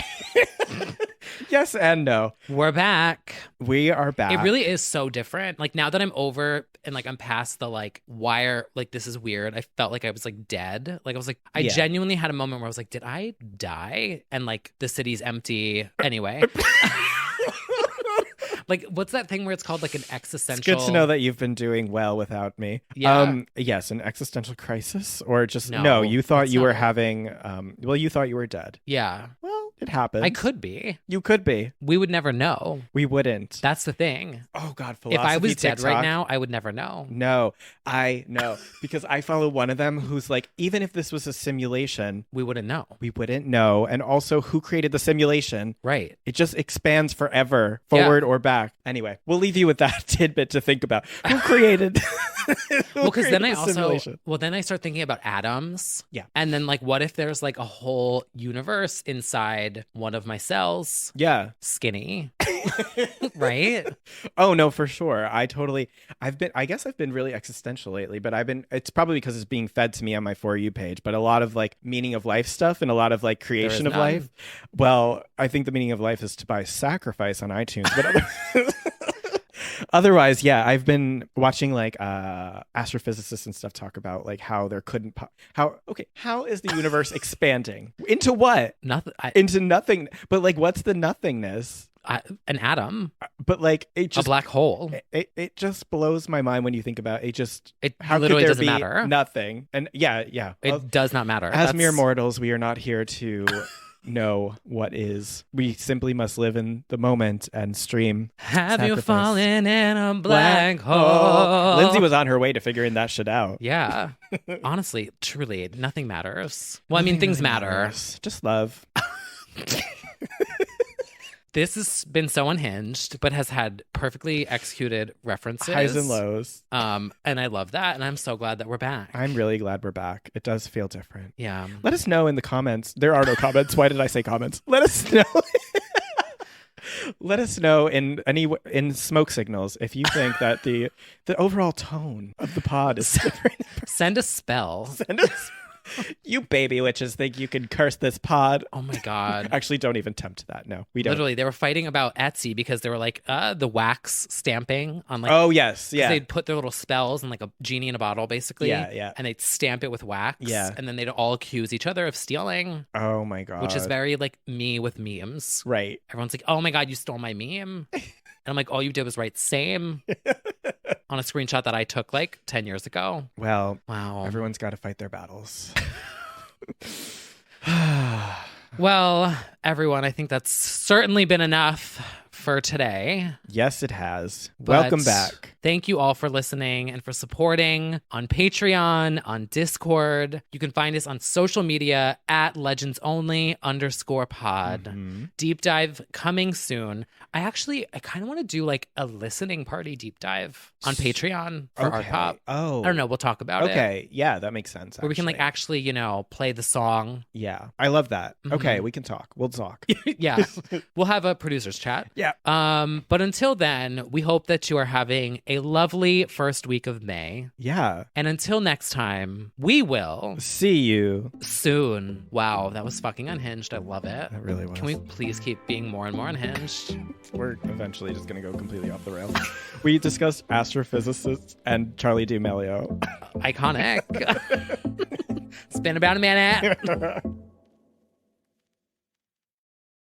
yes and no. We're back. We are back. It really is so different. Like now that I'm over and like I'm past the like wire, like this is weird. I felt like I was like dead. Like I was like, I genuinely had a moment where I was like, did I die? And like the city's empty. Anyway. Like, what's that thing where it's called like an existential? It's good to know that you've been doing well without me. Yeah. Yes, an existential crisis, or just No, you thought that's you not were it. having. You thought you were dead. Yeah. Well, it happens. I could be. You could be. We would never know. We wouldn't. That's the thing. Oh God, If philosophy I was dead right TikTok. now, I would never know. No, I know because I follow one of them who's like, even if this was a simulation, We wouldn't know. we wouldn't know. And also, who created the simulation? Right. It just expands forever, forward or back. Anyway, we'll leave you with that tidbit to think about. Who created? Well, because then I simulation? then I start thinking about atoms. Yeah. And then like, what if there's like a whole universe inside one of my cells? Yeah. Skinny. Right? Oh no, for sure. I guess I've been really existential lately, but it's probably because it's being fed to me on my For You page, but a lot of like meaning of life stuff and a lot of like creation of none. life. Well, I think the meaning of life is to buy Sacrifice on iTunes, but otherwise, yeah, I've been watching like astrophysicists and stuff talk about like how there couldn't how is the universe expanding into what? Nothing. Into nothing. But like, what's the nothingness? An atom. But like, it just A black hole. it just blows my mind when you think about it. It How literally could there doesn't be matter. nothing? And yeah. It does not matter. As mere mortals, we are not here to know what is. We simply must live in the moment and stream. Have you sacrifice. fallen in a black hole? Lindsay was on her way to figuring that shit out. Yeah. Honestly, truly, nothing matters. Well, I mean, things matter. Just love. This has been so unhinged, but has had perfectly executed references. Highs and lows. And I love that. And I'm so glad that we're back. I'm really glad we're back. It does feel different. Yeah. Let us know in the comments. There are no comments. Why did I say comments? Let us know. Let us know in smoke signals if you think that the overall tone of the pod is different. Send a spell. Send us. You baby witches think you can curse this pod. Oh my God. Actually, don't even tempt that. No, we don't. Literally, they were fighting about Etsy because they were like, the wax stamping on like. Oh, yes. Yeah. They'd put their little spells in like a genie in a bottle, basically. Yeah. And they'd stamp it with wax. Yeah. And then they'd all accuse each other of stealing. Oh, my God. Which is very like me with memes. Right. Everyone's like, oh my God, you stole my meme. And I'm like, all you did was write same on a screenshot that I took like 10 years ago. Well, wow. Everyone's got to fight their battles. Well, everyone, I think that's certainly been enough for today. Yes, it has. But welcome back. Thank you all for listening and for supporting on Patreon, on Discord. You can find us on social media at legendsonly_pod. Mm-hmm. Deep dive coming soon. I kind of want to do like a listening party deep dive on Patreon for Art Pop. Oh. I don't know. We'll talk about it. Okay. Yeah, that makes sense. Where we can like actually, play the song. Yeah. I love that. Mm-hmm. Okay. We can talk. We'll talk. Yeah. We'll have a producer's chat. Yeah. But until then, we hope that you are having a lovely first week of May. Yeah. And until next time, we will see you soon. Wow, that was fucking unhinged. I love it. That really was. Can we please keep being more and more unhinged? We're eventually just going to go completely off the rails. We discussed astrophysicists and Charlie D'Amelio. Iconic. It's been about a minute.